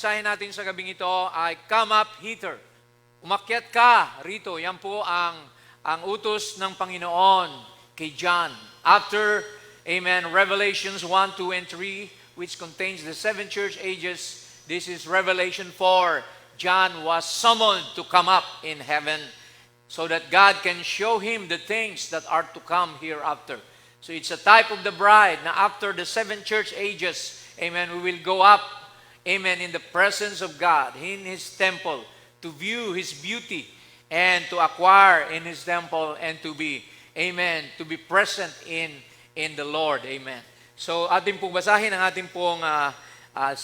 Basahin natin sa gabing ito ay come up hither. Umakyat ka rito. Yan po ang utos ng Panginoon kay John. After, amen, Revelations 1, 2, and 3, which contains the 7 church ages, this is Revelation 4. John was summoned to come up in heaven so that God can show him the things that are to come hereafter. So it's a type of the bride. Now after the 7 church ages, amen, we will go up, amen, in the presence of God, in His temple, to view His beauty and to acquire in His temple and to be, amen, to be present in the Lord, amen. So atin pong basahin ang ating pong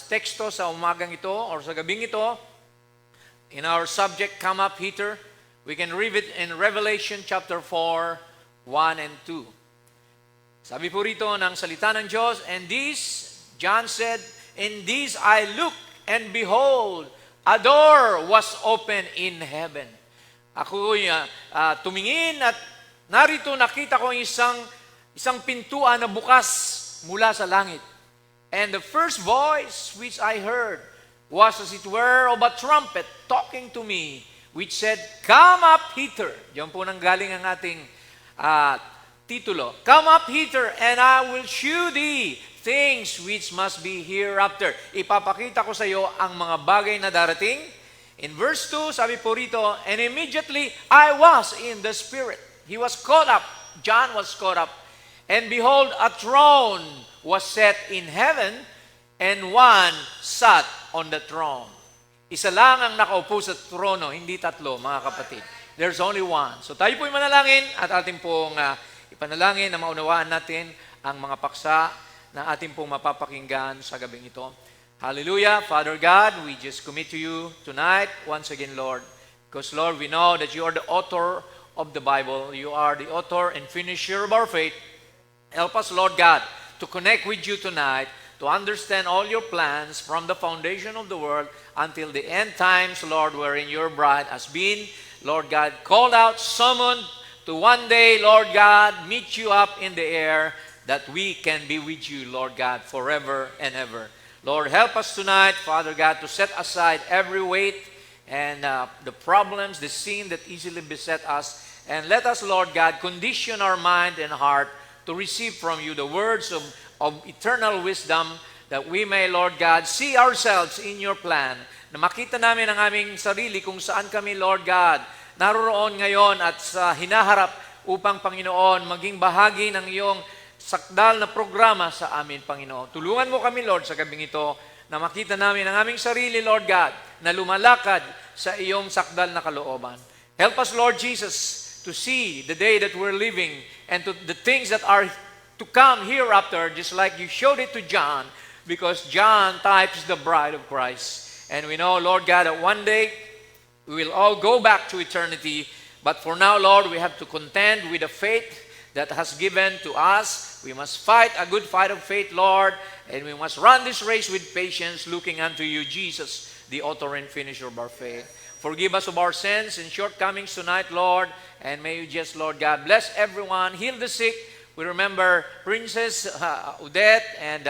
teksto sa umagang ito or sa gabing ito. In our subject, come up hither, we can read it in Revelation chapter 4, 1 and 2. Sabi po rito ng salita ng Diyos, and this, John said, in this I looked, and behold, a door was opened in heaven. Ako'y tumingin at narito nakita ko isang pintuan na bukas mula sa langit. And the first voice which I heard was as it were of a trumpet talking to me, which said, come up hither. Diyan po nang galing ang ating titulo. Come up hither, and I will shew thee things which must be hereafter. Ipapakita ko sa iyo ang mga bagay na darating. In verse 2, sabi po rito, and immediately I was in the Spirit. He was caught up. John was caught up. And behold, a throne was set in heaven, and one sat on the throne. Isa lang ang nakaupo sa trono, hindi tatlo, mga kapatid. There's only one. So tayo po'y manalangin at ating pong ipanalangin na maunawaan natin ang mga paksa na ating pong mapapakinggan sa gabing ito. Hallelujah. Father God, we just commit to you tonight, once again, Lord. Because, Lord, we know that you are the author of the Bible. You are the author and finisher of our faith. Help us, Lord God, to connect with you tonight, to understand all your plans from the foundation of the world until the end times, Lord, wherein your bride has been, Lord God, called out, summoned to one day, Lord God, meet you up in the air, that we can be with you, Lord God, forever and ever. Lord, help us tonight, Father God, to set aside every weight and the problems, the sin that easily beset us, and let us, Lord God, condition our mind and heart to receive from you the words of eternal wisdom, that we may, Lord God, see ourselves in your plan, na makita namin ang aming sarili kung saan kami, Lord God, naroroon ngayon at sa hinaharap upang, Panginoon, maging bahagi ng iyong sakdal na programa sa amin, Panginoon. Tulungan mo kami, Lord, sa gabing ito, na makita namin ang aming sarili, Lord God, na lumalakad sa iyong sakdal na kalooban. Help us, Lord Jesus, to see the day that we're living and to the things that are to come hereafter, just like you showed it to John, because John types the bride of Christ. And we know, Lord God, that one day we will all go back to eternity. But for now, Lord, we have to contend with the faith that has given to us. We must fight a good fight of faith, Lord, and we must run this race with patience, looking unto you, Jesus, the author and finisher of our faith. Forgive us of our sins and shortcomings tonight, Lord, and may you just, Lord God, bless everyone, heal the sick. We remember Princess Odette and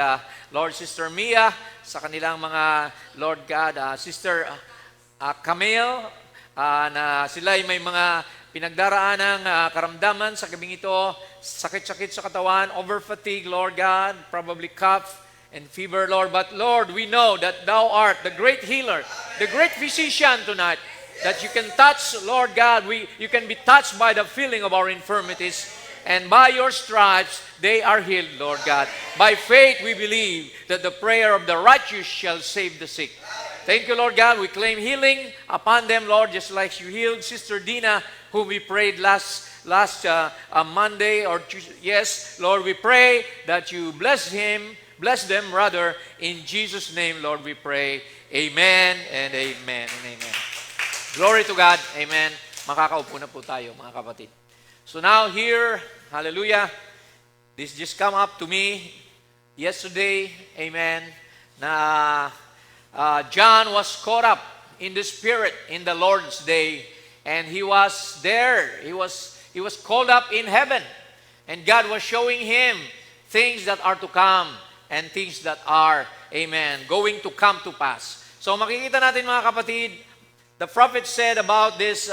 Lord Sister Mia sa kanilang mga, Lord God, Sister Camille, na sila ay may mga pinagdaraan ng karamdaman sa gabing ito, sakit-sakit sa katawan, over-fatigue, Lord God, probably cough and fever, Lord. But Lord, we know that Thou art the great healer, the great physician tonight, that you can touch, Lord God, you can be touched by the feeling of our infirmities, and by your stripes, they are healed, Lord God. By faith, we believe that the prayer of the righteous shall save the sick. Thank you, Lord God. We claim healing upon them, Lord, just like you healed Sister Dina, whom we prayed last Monday or Tuesday. Yes, Lord, we pray that you bless them, in Jesus' name, Lord, we pray. Amen and amen and amen. Glory to God. Amen. Makakaupo na po tayo, mga kapatid. So now here, hallelujah, this just come up to me yesterday, amen, na John was caught up in the Spirit in the Lord's day, and he was there. He was called up in heaven, and God was showing him things that are to come and things that are, amen, going to come to pass. So makikita natin mga kapatid, the prophet said about this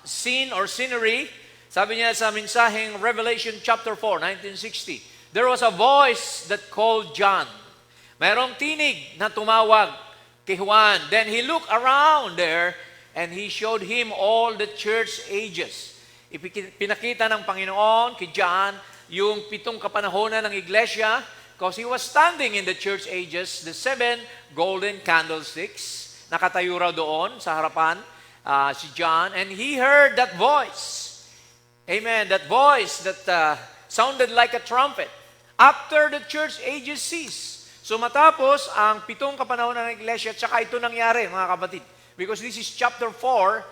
scene or scenery. Sabi niya sa mensaheng Revelation chapter 4, 1960, there was a voice that called John. Mayroong tinig na tumawag kay Juan. Then he looked around there and he showed him all the church ages. Pinakita ng Panginoon kay John yung 7 kapanahonan ng iglesia because he was standing in the church ages, the 7 golden candlesticks. Nakatayo raw doon sa harapan si John, and he heard that voice. Amen. That voice that sounded like a trumpet. After the church ages cease. So matapos ang 7 kapanahonan ng iglesia, tsaka ito nangyari mga kapatid. Because this is chapter 4,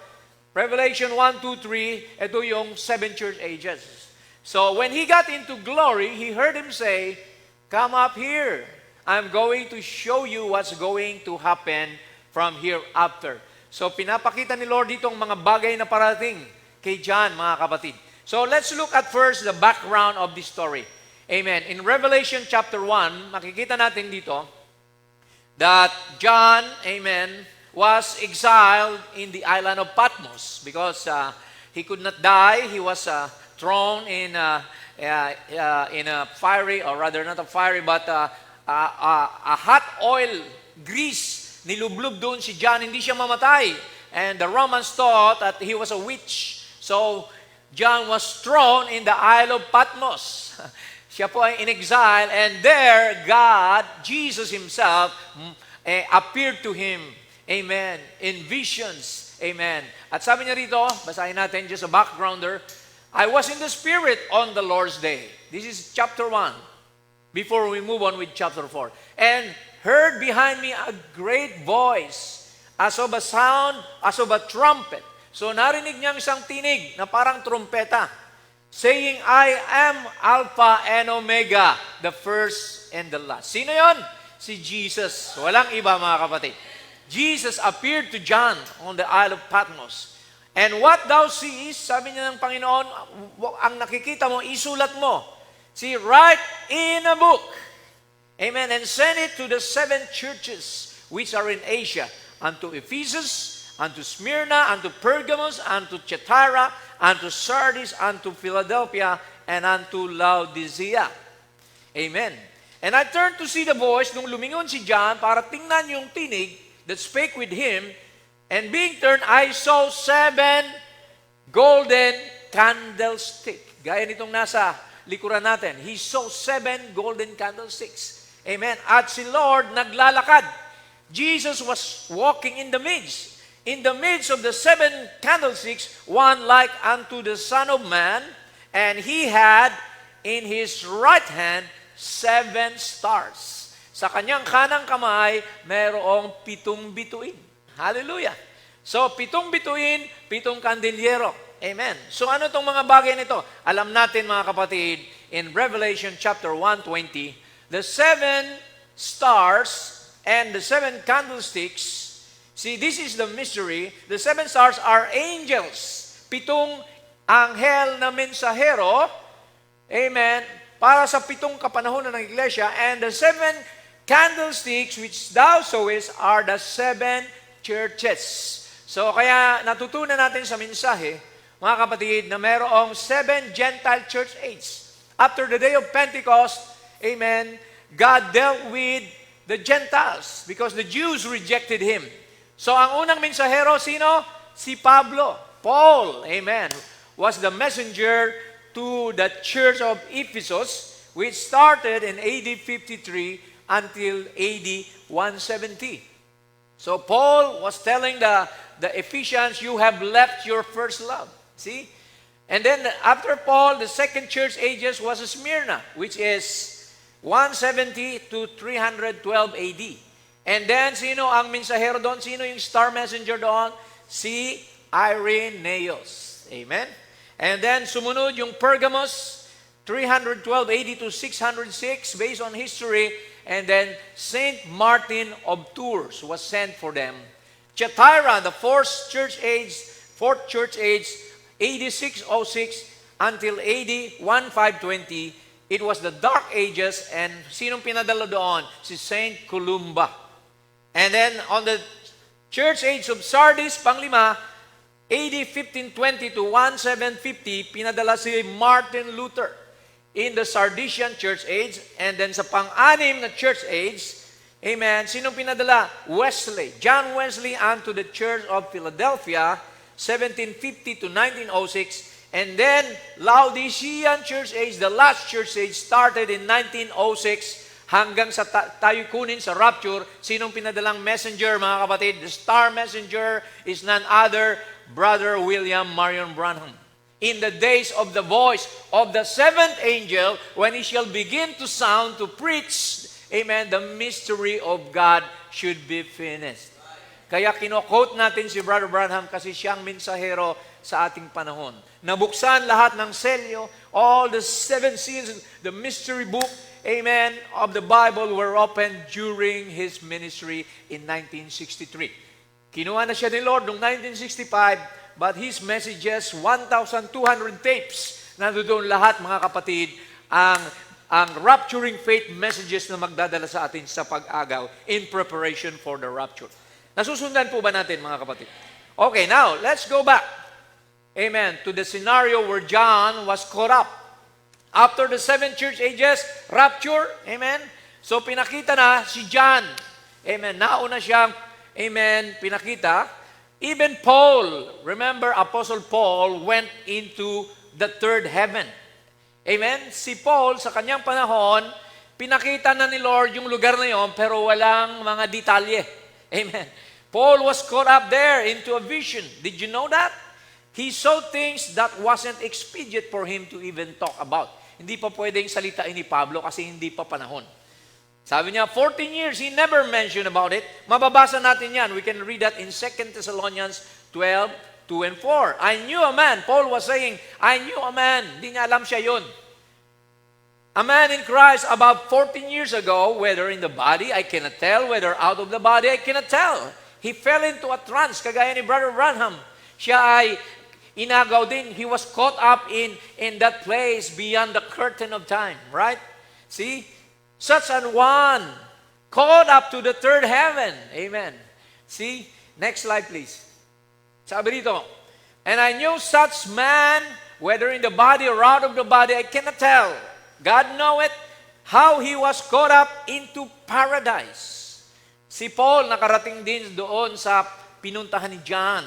Revelation 1, 2, 3, ito yung 7 church ages. So when he got into glory, he heard him say, "Come up here. I'm going to show you what's going to happen from here after." So pinapakita ni Lord dito ang mga bagay na parating kay John, mga kapatid. So let's look at first the background of this story. Amen. In Revelation chapter 1, makikita natin dito that John, amen, was exiled in the island of Patmos because he could not die. He was thrown in a fiery, or rather not a fiery, but a hot oil grease. Nilublob doon si John, hindi siya mamatay. And the Romans thought that he was a witch. So John was thrown in the Isle of Patmos. Siya po ay in exile, and there God, Jesus Himself, appeared to him. Amen. In visions. Amen. At sabi niya rito, basahin natin just a backgrounder, I was in the Spirit on the Lord's day. This is chapter 1. Before we move on with chapter 4. And heard behind me a great voice, as of a sound, as of a trumpet. So narinig niya isang tinig na parang trumpeta, saying, I am Alpha and Omega, the first and the last. Sino yon? Si Jesus. Walang iba, mga kapatid. Jesus appeared to John on the Isle of Patmos. And what thou seest, sabi niya ng Panginoon, ang nakikita mo, isulat mo. See, write in a book. Amen. And send it to the 7 churches which are in Asia, unto Ephesus, unto Smyrna, unto Pergamos, unto Thyatira, unto Sardis, unto Philadelphia, and unto Laodicea. Amen. And I turned to see the voice, nung lumingon si John, para tingnan yung tinig that spake with him, and being turned, I saw 7 golden candlesticks. Gaya nitong nasa likuran natin. He saw 7 golden candlesticks. Amen. At si Lord naglalakad. Jesus was walking in the midst. In the midst of the 7 candlesticks, one like unto the Son of Man, and he had in his right hand 7 stars. Sa kanyang kanang kamay, mayroong 7 bituin. Hallelujah. So, 7 bituin, 7 kandilyero. Amen. So, ano itong mga bagay nito? Alam natin, mga kapatid, in Revelation chapter 1:20, the 7 stars and the 7 candlesticks. See, this is the mystery. The 7 stars are angels. 7 anghel na mensahero. Amen. Para sa 7 kapanahonan ng iglesia. And the 7 candlesticks which thou sawest are the 7 churches. So, kaya natutunan natin sa mensahe, mga kapatid, na mayroong 7 Gentile church age. After the day of Pentecost, amen, God dealt with the Gentiles because the Jews rejected Him. So, ang unang mensahero, sino? Si Pablo. Paul, amen, was the messenger to the church of Ephesus, which started in AD 53 until AD 170. So, Paul was telling the Ephesians, you have left your first love. See? And then, after Paul, the second church ages was Smyrna, which is 170 to 312 AD. And then, sino ang mensahero doon? Sino yung star messenger doon? Si Irenaeus. Amen? And then, sumunod yung Pergamos, 312 AD to 606, based on history. And then, Saint Martin of Tours was sent for them. Thyatira, the fourth church age, AD 606 until AD 1520, It was the Dark Ages, and sinong pinadala doon? Si Saint Columba. And then on the Church Age of Sardis, panglima, AD 1520 to 1750, pinadala si Martin Luther in the Sardisian Church Age. And then sa pang-anim na Church Age, amen, sinong pinadala? Wesley. John Wesley unto the Church of Philadelphia, 1750 to 1906. And then, Laodicean Church Age, the last Church Age, started in 1906 hanggang sa tayo kunin sa rapture. Sinong pinadalang messenger, mga kapatid? The star messenger is none other, Brother William Marion Branham. In the days of the voice of the seventh angel, when he shall begin to sound, to preach, amen, the mystery of God should be finished. Kaya kino-quote natin si Brother Branham kasi siyang mensahero sa ating panahon. Nabuksan lahat ng selyo, all the seven seals, the mystery book, amen, of the Bible were opened during his ministry in 1963. Kinuha na siya ni Lord noong 1965, but his messages, 1,200 tapes, nandoon lahat, mga kapatid, ang rapturing faith messages na magdadala sa atin sa pag-agaw in preparation for the rapture. Nasusundan po ba natin, mga kapatid? Okay, now, let's go back. Amen. To the scenario where John was caught up. After the seven church ages, rapture. Amen. So, pinakita na si John. Amen. Nauna siyang, amen, pinakita. Even Paul, remember, Apostle Paul went into the third heaven. Amen. Si Paul, sa kanyang panahon, pinakita na ni Lord yung lugar na yon, pero walang mga detalye. Amen. Paul was caught up there into a vision. Did you know that? He saw things that wasn't expedient for him to even talk about. Hindi pa pwedeng salitain ni Pablo kasi hindi pa panahon. Sabi niya, 14 years, he never mentioned about it. Mababasa natin yan. We can read that in 2 Thessalonians 12, 2 and 4. I knew a man. Paul was saying, I knew a man. Hindi niya alam siya yun. A man in Christ about 14 years ago, whether in the body, I cannot tell. Whether out of the body, I cannot tell. He fell into a trance, kagaya ni Brother Branham. Siya ay inagaw din. He was caught up in that place beyond the curtain of time. Right? See? Such an one, caught up to the third heaven. Amen. See? Next slide, please. Sabi dito, and I knew such man, whether in the body or out of the body, I cannot tell. God knoweth how he was caught up into paradise. Si Paul nakarating din doon sa pinuntahan ni John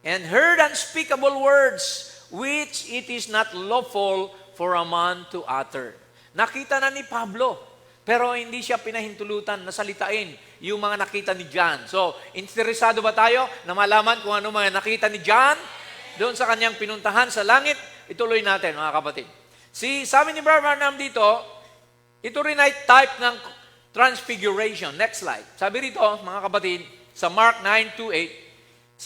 and heard unspeakable words which it is not lawful for a man to utter. Nakita na ni Pablo, pero hindi siya pinahintulutan na salitain yung mga nakita ni John. So, interesado ba tayo na malaman kung ano mga nakita ni John doon sa kanyang pinuntahan sa langit? Ituloy natin, mga kapatid. Sabi ni Brother Branham dito, ito rin ay type ng transfiguration. Next slide. Sabi rito, mga kapatid, sa Mark 9:28,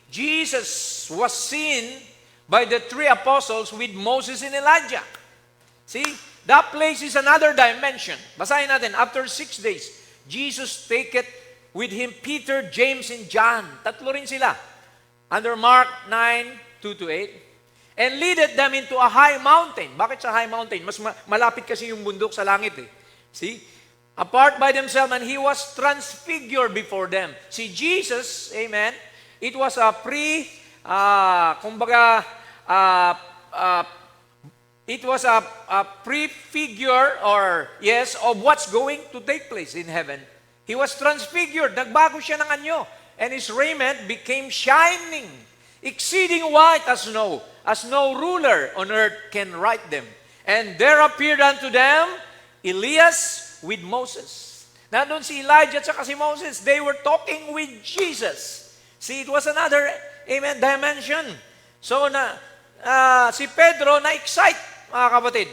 Jesus was seen by the three apostles with Moses and Elijah. That place is another dimension. Basahin natin, after 6 days, Jesus taketh with him Peter, James, and John. Tatlo rin sila. Under Mark 9:2-8. And leadeth them into a high mountain. Bakit sa high mountain? Mas malapit kasi yung bundok sa langit eh. Apart by themselves, and he was transfigured before them. Jesus, amen, it was a it was a prefigure of what's going to take place in heaven. He was transfigured. Nagbago siya ng anyo. And his raiment became shining, exceeding white as snow, as no ruler on earth can write them. And there appeared unto them Elias with Moses. Nandun si Elijah at si Moses. They were talking with Jesus. It was another, amen, dimension. So, si Pedro na-excite, mga kapatid.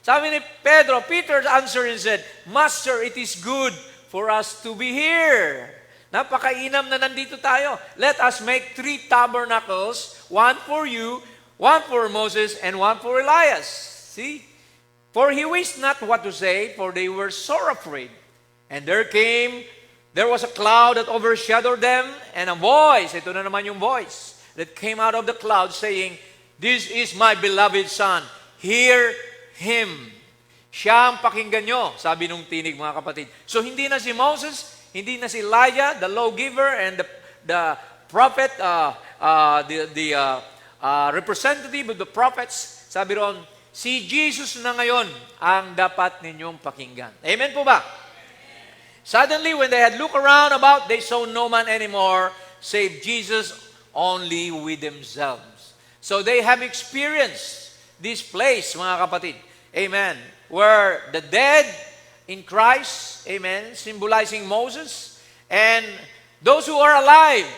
Sabi ni Pedro, Peter answered and said, Master, it is good for us to be here. Napakainam na nandito tayo. Let us make 3 tabernacles, one for you, one for Moses, and one for Elias. For he wished not what to say, for they were sore afraid. And there was a cloud that overshadowed them, and a voice, ito na naman yung voice, that came out of the cloud saying, This is my beloved Son, hear him. Siya ang pakinggan nyo, sabi nung tinig, mga kapatid. So hindi na si Moses, hindi na si Elijah, the lawgiver and the prophet, representative of the prophets. Sabi ron, si Jesus na ngayon ang dapat ninyong pakinggan. Amen po ba? Suddenly, when they had looked around about, they saw no man anymore, save Jesus only with themselves. So they have experienced this place, mga kapatid. Amen. Where the dead in Christ, amen, symbolizing Moses, and those who are alive,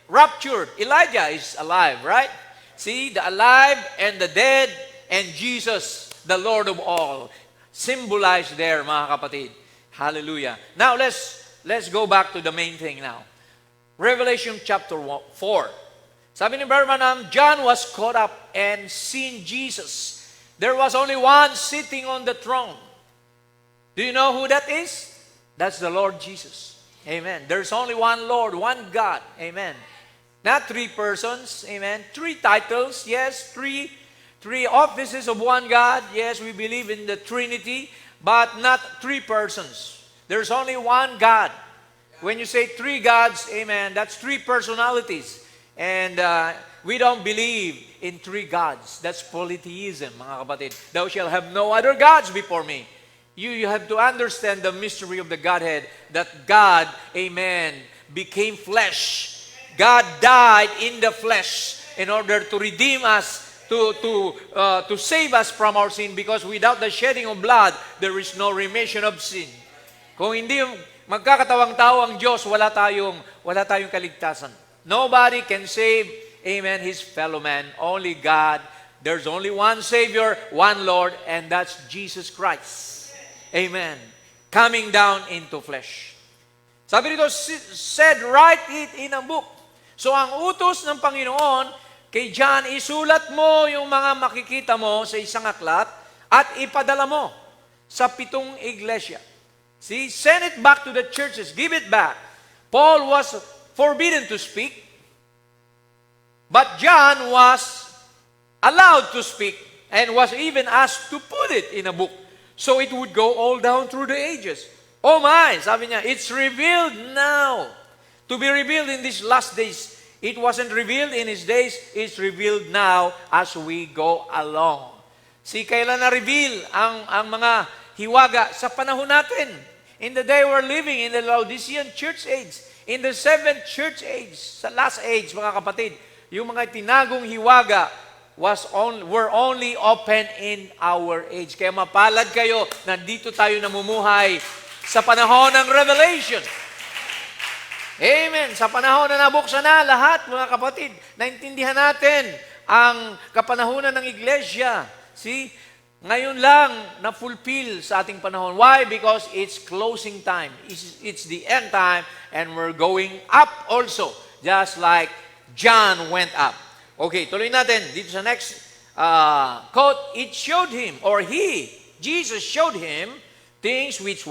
raptured. Elijah is alive, right? See, the alive and the dead, and Jesus, the Lord of all, symbolized there, mga kapatid. Hallelujah. Now, let's go back to the main thing now. Revelation chapter 4. Sabi ni Brother Branham, John was caught up and seen Jesus. There was only one sitting on the throne. Do you know who that is? That's the Lord Jesus. Amen. There's only one Lord, one God. Amen. Not three persons. Amen. Three titles. Yes, three offices of one God. Yes, we believe in the Trinity, but not three persons. There's only one God. When you say three gods, amen, that's three personalities. And we don't believe in three gods. That's polytheism, mga kapatid. Thou shalt have no other gods before me. You have to understand the mystery of the Godhead, that God, amen, became flesh. God died in the flesh in order to redeem us, to save us from our sin, because without the shedding of blood, there is no remission of sin. Kung hindi magkakatawang tao ang Diyos, wala tayong kaligtasan. Nobody can save, amen, his fellow man. Only God. There's only one Savior, one Lord, and that's Jesus Christ. Amen. Coming down into flesh. Sabi dito, said, write it in a book. So ang utos ng Panginoon kay John, isulat mo yung mga makikita mo sa isang aklat at ipadala mo sa 7 iglesia. See, send it back to the churches. Give it back. Paul was forbidden to speak, but John was allowed to speak and was even asked to put it in a book so it would go all down through the ages. Oh my, sabi niya, it's revealed now. To be revealed in these last days. It wasn't revealed in his days, it's revealed now as we go along. See, kailan na-reveal ang mga hiwaga sa panahon natin? In the day we're living, in the Laodicean church age, in the 7th church age, sa last age, mga kapatid, yung mga tinagong hiwaga were only open in our age. Kaya mapalad kayo na dito tayo namumuhay sa panahon ng Revelation. Amen. Sa panahon na nabuksan na lahat, mga kapatid, naintindihan natin ang kapanahunan ng iglesia. See? Ngayon lang na-fulfill sa ating panahon. Why? Because it's closing time. It's the end time and we're going up also. Just like John went up. Okay, tuloy natin. Dito sa next quote, it showed him, or Jesus showed him, things which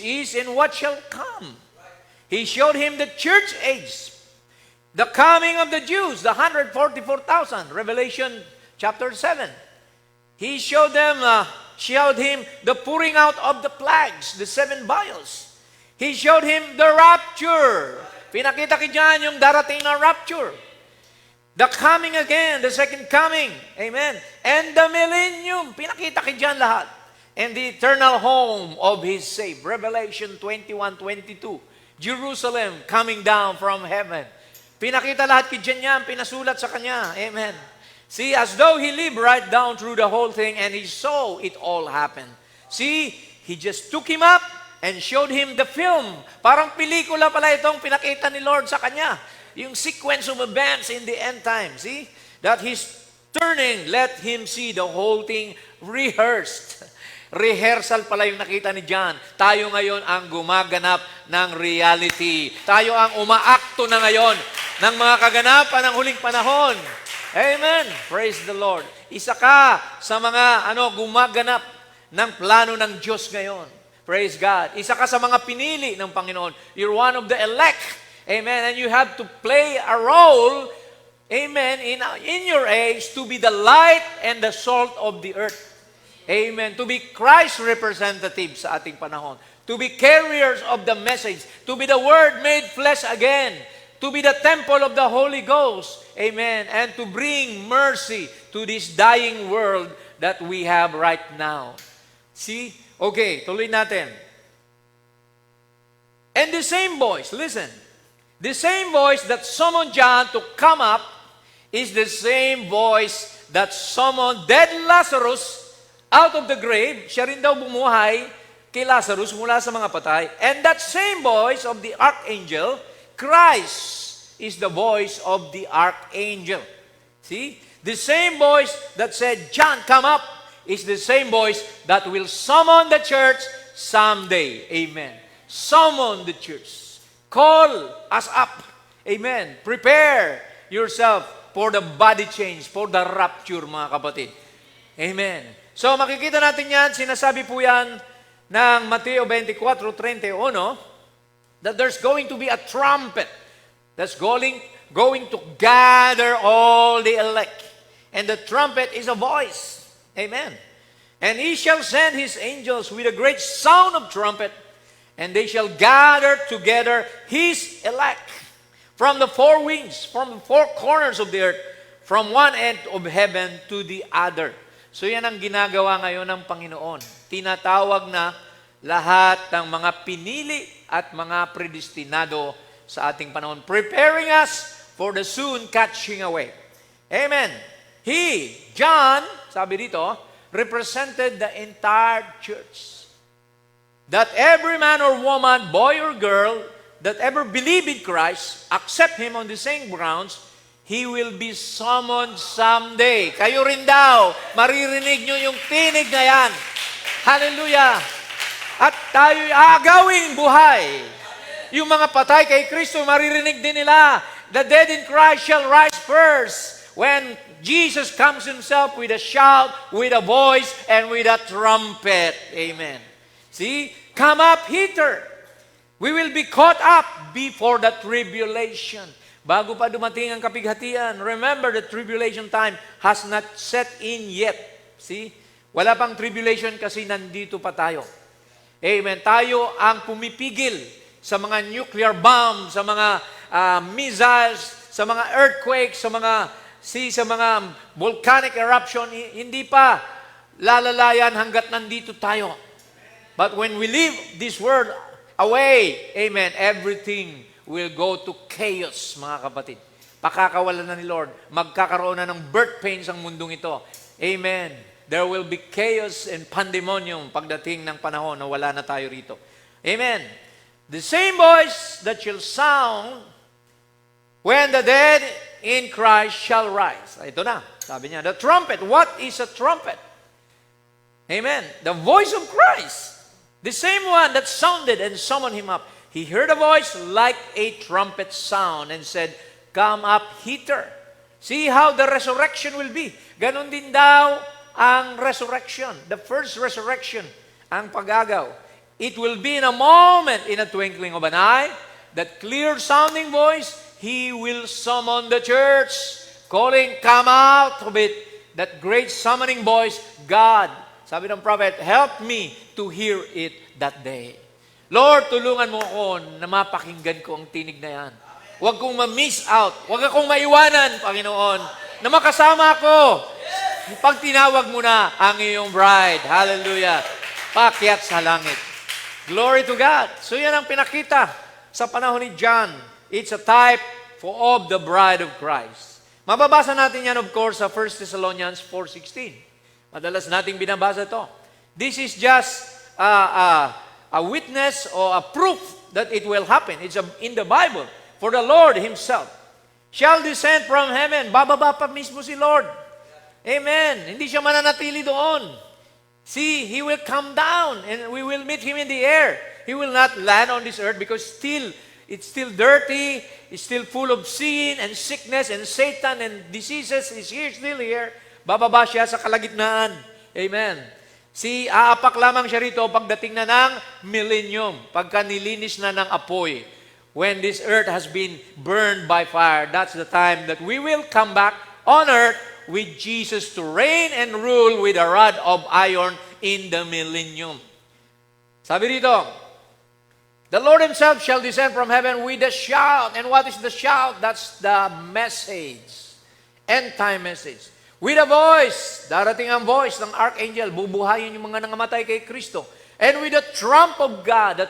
is, and what shall come. He showed him the church age, the coming of the Jews, the 144,000, Revelation chapter 7. He showed him the pouring out of the plagues, the 7 vials. He showed him the rapture. Pinakita kay John yung darating na rapture. The coming again, the second coming. Amen. And the millennium. Pinakita kay John lahat. And the eternal home of his saved. Revelation 21:22. Jerusalem coming down from heaven. Pinakita lahat kay John yan, pinasulat sa kanya. Amen. See, as though he lived right down through the whole thing and he saw it all happen. See, he just took him up and showed him the film. Parang pelikula pala itong pinakita ni Lord sa kanya. Yung sequence of events in the end time. See? That he's turning, let him see the whole thing rehearsed. Rehearsal pala yung nakita ni John. Tayo ngayon ang gumaganap ng reality. Tayo ang umaakto na ngayon ng mga kaganapan ng huling panahon. Amen. Praise the Lord. Isa ka sa mga gumaganap ng plano ng Diyos ngayon. Praise God. Isa ka sa mga pinili ng Panginoon. You're one of the elect. Amen. And you have to play a role, amen, in your age to be the light and the salt of the earth. Amen. To be Christ representatives sa ating panahon. To be carriers of the message. To be the Word made flesh again. To be the temple of the Holy Ghost. Amen. And to bring mercy to this dying world that we have right now. See? Okay, tuloy natin. And the same voice, listen. The same voice that summoned John to come up is the same voice that summoned dead Lazarus out of the grave. Siya rin daw bumuhay kay Lazarus mula sa mga patay. And that same voice of the archangel, Christ is the voice of the archangel. See? The same voice that said, John, come up, is the same voice that will summon the church someday. Amen. Summon the church. Call us up. Amen. Prepare yourself for the body change, for the rapture, mga kapatid. Amen. So, makikita natin yan, sinasabi po yan ng Mateo 24:31, that there's going to be a trumpet that's going to gather all the elect. And the trumpet is a voice. Amen. And he shall send his angels with a great sound of trumpet, and they shall gather together his elect from the four winds, from the four corners of the earth, from one end of heaven to the other. So yan ang ginagawa ngayon ng Panginoon. Tinatawag na lahat ng mga pinili at mga predestinado sa ating panahon, preparing us for the soon catching away. Amen. He, John, sabi dito, represented the entire church. That every man or woman, boy or girl, that ever believe in Christ, accept Him on the same grounds, he will be summoned someday. Kayo rin daw, maririnig nyo yung tinig na yan. Hallelujah! At tayo'y aagawing buhay. Yung mga patay kay Kristo, maririnig din nila. The dead in Christ shall rise first when Jesus comes Himself with a shout, with a voice, and with a trumpet. Amen. See? Come up hither. We will be caught up before the tribulation. Bago pa dumating ang kapighatian, remember the tribulation time has not set in yet. See? Wala pang tribulation kasi nandito pa tayo. Amen. Tayo ang pumipigil sa mga nuclear bomb, sa mga missiles, sa mga earthquakes, sa mga volcanic eruption. Hindi pa lalalayan hanggat nandito tayo. But when we leave this world away, amen, everything will go to chaos, mga kapatid. Pakakawalan na ni Lord. Magkakaroon na ng birth pains ang mundong ito. Amen. There will be chaos and pandemonium pagdating ng panahon na wala na tayo rito. Amen. The same voice that shall sound when the dead in Christ shall rise. Ito na, sabi niya. The trumpet. What is a trumpet? Amen. The voice of Christ. The same one that sounded and summoned him up. He heard a voice like a trumpet sound and said, come up hither. See how the resurrection will be. Ganon din daw ang resurrection. The first resurrection, ang pag-agaw. It will be in a moment, in a twinkling of an eye, that clear sounding voice, He will summon the church, calling, come out of it. That great summoning voice, God, sabi ng prophet, help me to hear it that day. Lord, tulungan mo ako na mapakinggan ko ang tinig na yan. Huwag kong ma-miss out. Huwag akong maiwanan, Panginoon, na makasama ako. Pag tinawag mo na ang iyong bride. Hallelujah. Pakyat sa langit. Glory to God. So yan ang pinakita sa panahon ni John. It's a type of the bride of Christ. Mababasa natin yan, of course, sa 1 Thessalonians 4:16. Madalas nating binabasa ito. This is just a witness or a proof that it will happen. It's in the Bible. For the Lord Himself shall descend from heaven. Bababa pa mismo si Lord. Amen. Hindi siya mananatili doon. See, He will come down and we will meet Him in the air. He will not land on this earth because it's still dirty, it's still full of sin and sickness and Satan and diseases is still here. Bababa siya sa kalagitnaan. Amen. See, aapak lamang siya rito pagdating na ng millennium, pagka nilinis na ng apoy. When this earth has been burned by fire, that's the time that we will come back on earth with Jesus to reign and rule with a rod of iron in the millennium. Sabi dito, the Lord Himself shall descend from heaven with a shout. And what is the shout? That's the message. End-time message. With a voice, darating ang voice ng archangel, bubuhayin yung mga nangamatay kay Kristo. And with the trump of God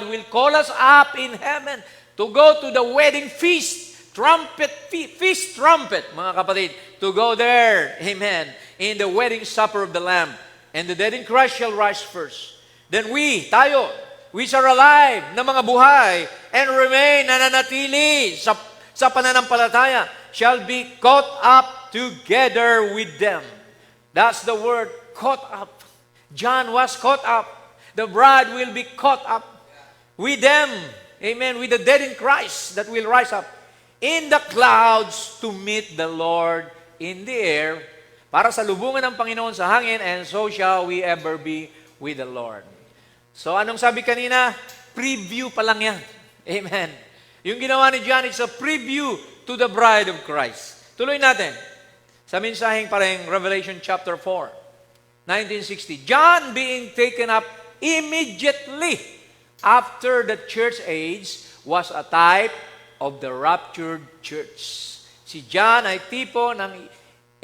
will call us up in heaven to go to the wedding feast. Feast trumpet, mga kapatid, to go there, amen, in the wedding supper of the Lamb. And the dead in Christ shall rise first. Then tayo, which are alive, na mga buhay, and remain, nananatili sa pananampalataya, shall be caught up together with them. That's the word, caught up. John was caught up. The bride will be caught up with them. Amen. With the dead in Christ that will rise up in the clouds to meet the Lord in the air, para sa lubungan ng Panginoon sa hangin, and so shall we ever be with the Lord. So anong sabi kanina? Preview pa lang yan. Amen. Yung ginawa ni John, it's a preview to the bride of Christ. Tuloy natin sa mensaheng pareng Revelation chapter 4. 1960, John being taken up immediately after the church age was a type of the raptured church. Si John ay tipo ng,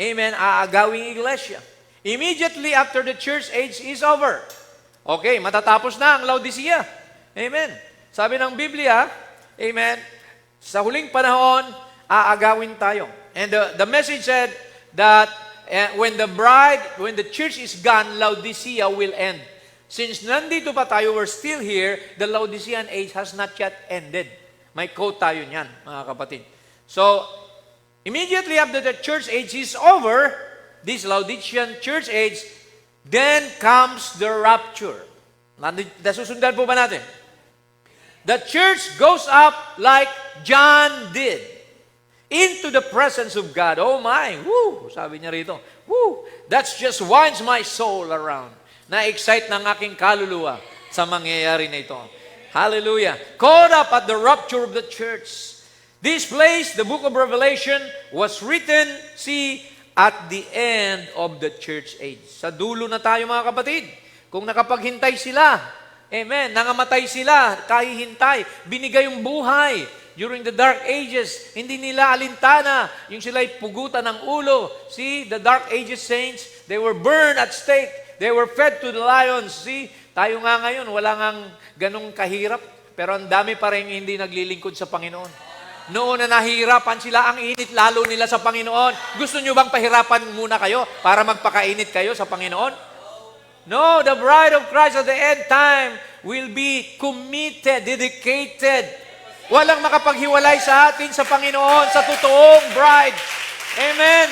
amen, aagawing iglesia. Immediately after the church age is over. Okay, matatapos na ang Laodicea. Amen. Sabi ng Biblia, amen, sa huling panahon, aagawin tayo. And the message said that when the church is gone, Laodicea will end. Since nandito pa tayo, we're still here, the Laodicean age has not yet ended. May quote tayo niyan, mga kapatid. So, immediately after the church age is over, this Laodicean church age, then comes the rapture. Nasusundan po ba natin? The church goes up like John did into the presence of God. Oh my, woo, sabi niya rito. Woo, that's just winds my soul around. Na-excite ng aking kaluluwa sa mangyayari na ito. Hallelujah. Caught up at the rapture of the church. This place, the book of Revelation, was written, see, at the end of the church age. Sa dulo na tayo, mga kapatid. Kung nakapaghintay sila, amen, nangamatay sila, kahihintay, binigay yung buhay during the dark ages, hindi nila alintana, yung sila'y pugutan ng ulo. See, the dark ages saints, they were burned at stake. They were fed to the lions. See, tayo nga ngayon, wala ngang ganong kahirap, pero ang dami pa rin hindi naglilingkod sa Panginoon. Noon na nahihirapan sila, ang init lalo nila sa Panginoon. Gusto nyo bang pahirapan muna kayo para magpakainit kayo sa Panginoon? No, the bride of Christ at the end time will be committed, dedicated. Walang makapaghiwalay sa atin sa Panginoon, sa totoong bride. Amen.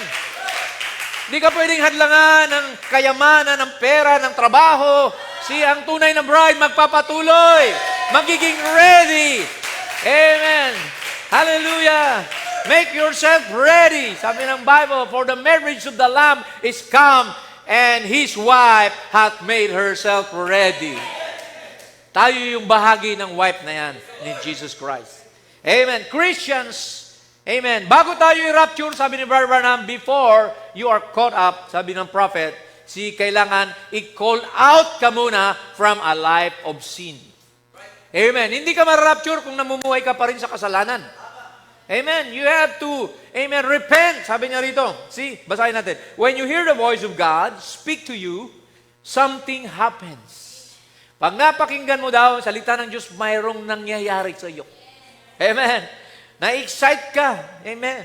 Di ka pwedeng hadlangan ng kayamanan, ng pera, ng trabaho. Ang tunay na bride magpapatuloy. Magiging ready. Amen. Hallelujah. Make yourself ready. Sabi ng Bible, for the marriage of the Lamb is come, and His wife hath made herself ready. Tayo yung bahagi ng wife na yan ni Jesus Christ. Amen. Christians, amen. Bago tayo i-rapture, sabi ni Brother Branham, before you are caught up, sabi ng prophet, kailangan i-call out ka muna from a life of sin. Amen. Hindi ka ma-rapture kung namumuhay ka pa rin sa kasalanan. Amen. You have to, amen, repent. Sabi niya rito. Basahin natin. When you hear the voice of God speak to you, something happens. Pag napakinggan mo daw, salita ng Diyos, mayroong nangyayari sa iyo. Amen. Na-excite ka. Amen.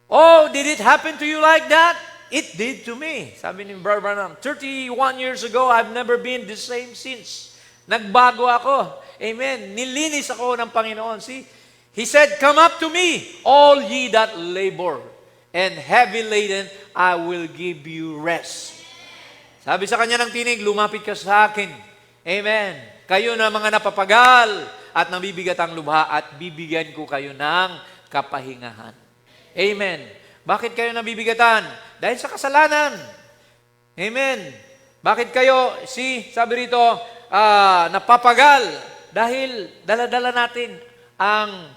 Oh, did it happen to you like that? It did to me. Sabi ni Brother Branham, 31 years ago, I've never been the same since. Nagbago ako. Amen. Nilinis ako ng Panginoon. He said, come up to me, all ye that labor and heavy laden, I will give you rest. Sabi sa kanya ng tinig, lumapit ka sa akin. Amen. Kayo na mga napapagal at nabibigat ang lubha at bibigyan ko kayo ng kapahingahan. Amen. Bakit kayo nabibigatan? Dahil sa kasalanan. Amen. Bakit kayo, sabi rito, napapagal? Dahil dala-dala natin ang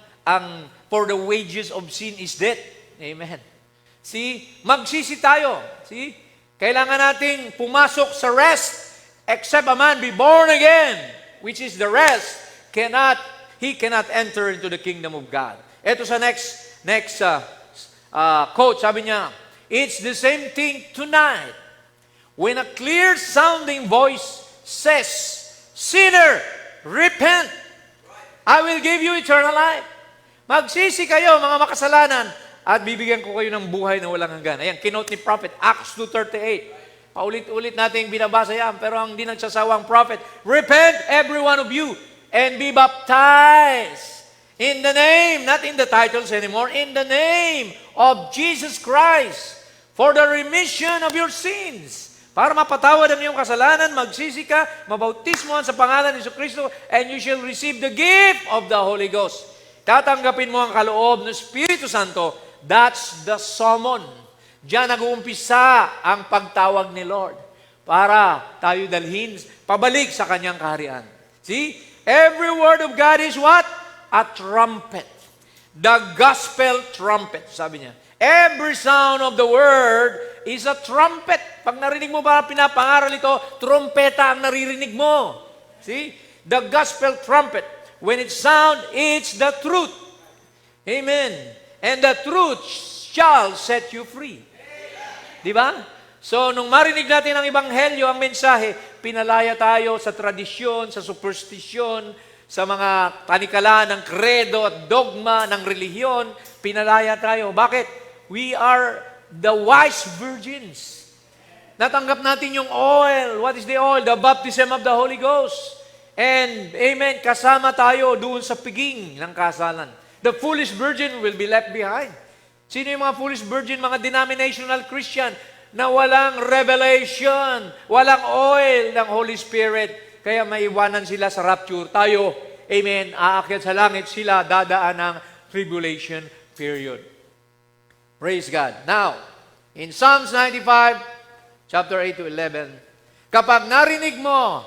for the wages of sin is death. Amen. See? Magsisi tayo. See? Kailangan nating pumasok sa rest. Except a man be born again, which is the rest, he cannot enter into the kingdom of God. Ito sa next quote, sabi niya, it's the same thing tonight. When a clear sounding voice says, sinner, repent, I will give you eternal life. Magsisi kayo, mga makasalanan, at bibigyan ko kayo ng buhay na walang hanggan. Ayan, kinote ni prophet, Acts 2:38. Paulit-ulit natin binabasa yan, pero ang di nagsasawang prophet, repent, every one of you, and be baptized in the name, not in the titles anymore, in the name of Jesus Christ, for the remission of your sins. Para mapatawad ang iyong kasalanan, magsisi ka, mabautismohan sa pangalan ni Jesucristo, and you shall receive the gift of the Holy Ghost. Tatanggapin mo ang kaloob ng Espiritu Santo. That's the summon. Diyan nag-uumpisa ang pagtawag ni Lord para tayo dalhin pabalik sa kanyang kaharian. See? Every word of God is what? A trumpet. The gospel trumpet, sabi niya. Every sound of the word is a trumpet. Pag narinig mo ba pinapangaral ito, trumpeta ang naririnig mo. See? The gospel trumpet. When it sound, it's the truth. Amen. And the truth shall set you free. Di ba? So, nung marinig natin ang Ebanghelyo, ang mensahe, pinalaya tayo sa tradisyon, sa superstisyon, sa mga panikalan ng kredo at dogma ng relihiyon, pinalaya tayo. Bakit? We are the wise virgins. Natanggap natin yung oil. What is the oil? The baptism of the Holy Ghost. And, amen, kasama tayo doon sa piging ng kasalan. The foolish virgin will be left behind. Sino yung mga foolish virgin, mga denominational Christian na walang revelation, walang oil ng Holy Spirit, kaya maiwanan sila sa rapture. Tayo, amen, aakyat sa langit sila, dadaan ng tribulation period. Praise God. Now, in Psalms 95, chapter 8 to 11, kapag narinig mo,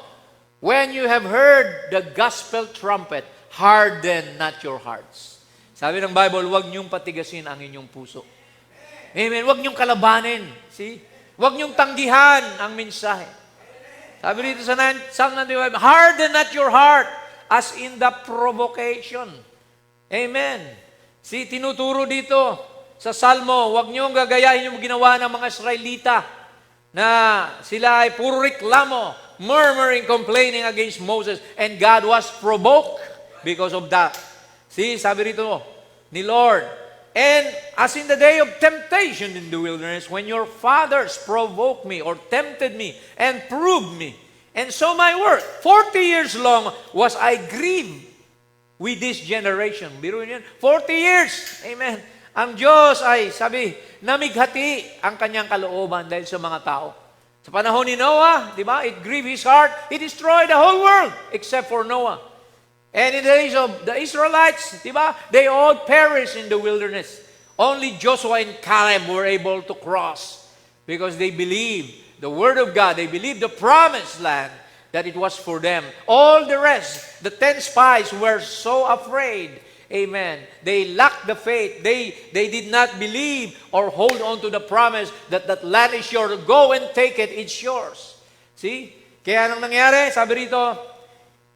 when you have heard the gospel trumpet, harden not your hearts. Sabi ng Bible, huwag niyong patigasin ang inyong puso. Amen. Huwag niyong kalabanin. See? Huwag niyong tanggihan ang mensahe. Sabi dito sa Psalm 95, harden not your heart as in the provocation. Amen. See, tinuturo dito sa Salmo, huwag niyong gagayahin yung ginawa ng mga Israelita na sila ay puro reklamo, murmuring, complaining against Moses, and God was provoked because of that. See, sabi rito ni Lord, and as in the day of temptation in the wilderness, when your fathers provoked me or tempted me and proved me, and so my work, 40 years long was I grieved with this generation. Biro niyan, 40 years. Amen. Ang Diyos ay, sabi, namighati ang kanyang kalooban dahil sa mga tao. Sa panahon ni Noah, di ba, it grieved his heart, he destroyed the whole world except for Noah. And in the days of the Israelites, di ba, they all perished in the wilderness. Only Joshua and Caleb were able to cross because they believed the word of God. They believed the promised land, that it was for them. All the rest, the 10 spies were so afraid. Amen. They lacked the faith. They did not believe or hold on to the promise that that land is yours. Go and take it. It's yours. See? Kaya anong nangyari? Sabi rito,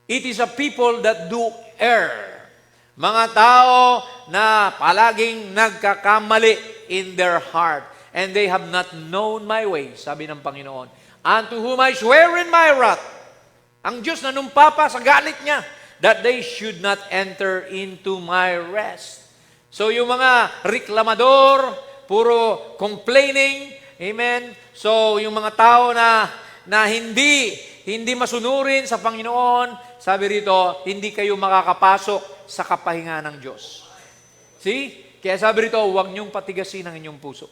it is a people that do err. Mga tao na palaging nagkakamali in their heart. And they have not known my ways, sabi ng Panginoon. Unto whom I swear in my wrath. Ang Diyos na numpapa sa galit niya, that they should not enter into my rest. So yung mga reklamador, puro complaining, amen? So yung mga tao na hindi masunurin sa Panginoon, sabi rito, hindi kayo makakapasok sa kapahinga ng Diyos. See? Kaya sabi rito, huwag niyong patigasin ang inyong puso.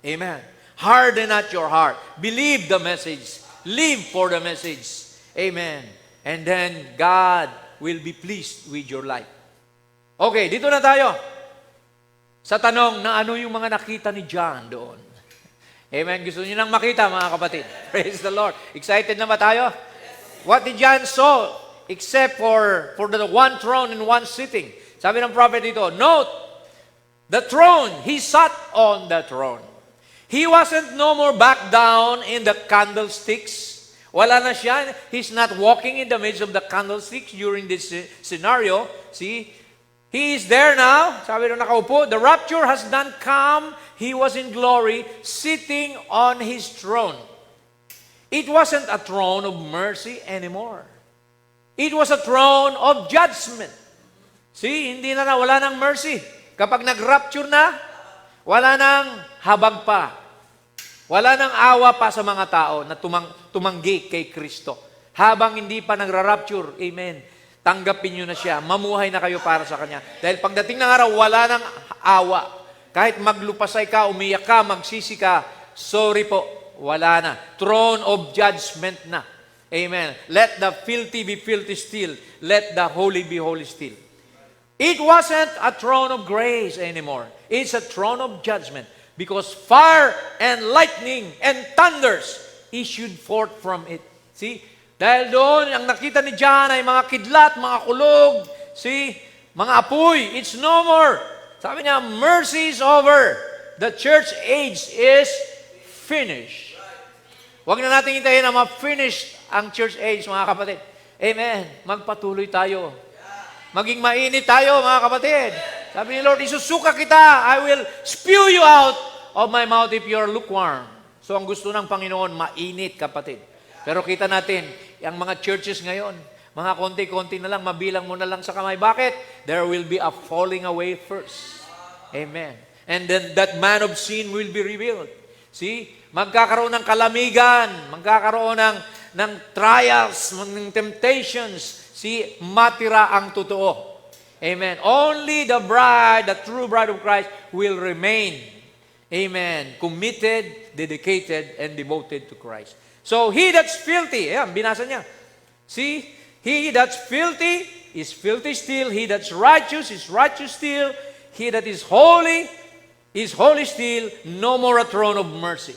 Amen. Harden not your heart. Believe the message. Live for the message. Amen. And then God will be pleased with your life. Okay, dito na tayo sa tanong na ano yung mga nakita ni John doon. Amen. Gusto niyo nang makita, mga kapatid. Praise the Lord. Excited na ba tayo? What did John saw except for the one throne and one sitting? Sabi ng prophet dito, note, The throne, He sat on the throne. He wasn't no more back down in the candlesticks. Wala na siya. He's not walking in the midst of the candlesticks during this scenario. See? He is there now. Sabi nung nakaupo, the rapture has done come. He was in glory, sitting on His throne. It wasn't a throne of mercy anymore. It was a throne of judgment. See, hindi na wala ng mercy. Kapag nag-rapture na, wala nang habag pa. Wala nang awa pa sa mga tao na tumanggi kay Kristo. Habang hindi pa nagra-rapture, amen, tanggapin nyo na siya. Mamuhay na kayo para sa Kanya. Dahil pagdating ng araw, wala nang awa. Kahit maglupasay ka, umiyak ka, magsisi ka, sorry po, wala na. Throne of judgment na. Amen. Let the filthy be filthy still. Let the holy be holy still. It wasn't a throne of grace anymore. It's a throne of judgment. Because fire and lightning and thunders issued forth from it. See? Dahil doon, ang nakita ni John ay mga kidlat, mga kulog, see? Mga apoy. It's no more. Sabi niya, mercy is over. The church age is finished. Huwag na natin hintayin na ma-finish ang church age, mga kapatid. Amen. Magpatuloy tayo. Maging mainit tayo, mga kapatid. Sabi ni Lord, isusuka kita. I will spew you out of my mouth if you're lukewarm. So ang gusto ng Panginoon, mainit, kapatid. Pero kita natin, ang mga churches ngayon, mga konti-konti na lang, mabilang mo na lang sa kamay. Bakit? There will be a falling away first. Amen. And then that man of sin will be revealed. See? Magkakaroon ng kalamigan, magkakaroon ng trials, ng temptations. See? Matira ang totoo. Amen. Only the bride, the true bride of Christ will remain. Amen. Committed, dedicated, and devoted to Christ. So, he that's filthy, ayan, binasa niya. See? He that's filthy is filthy still. He that's righteous is righteous still. He that is holy still. No more a throne of mercy.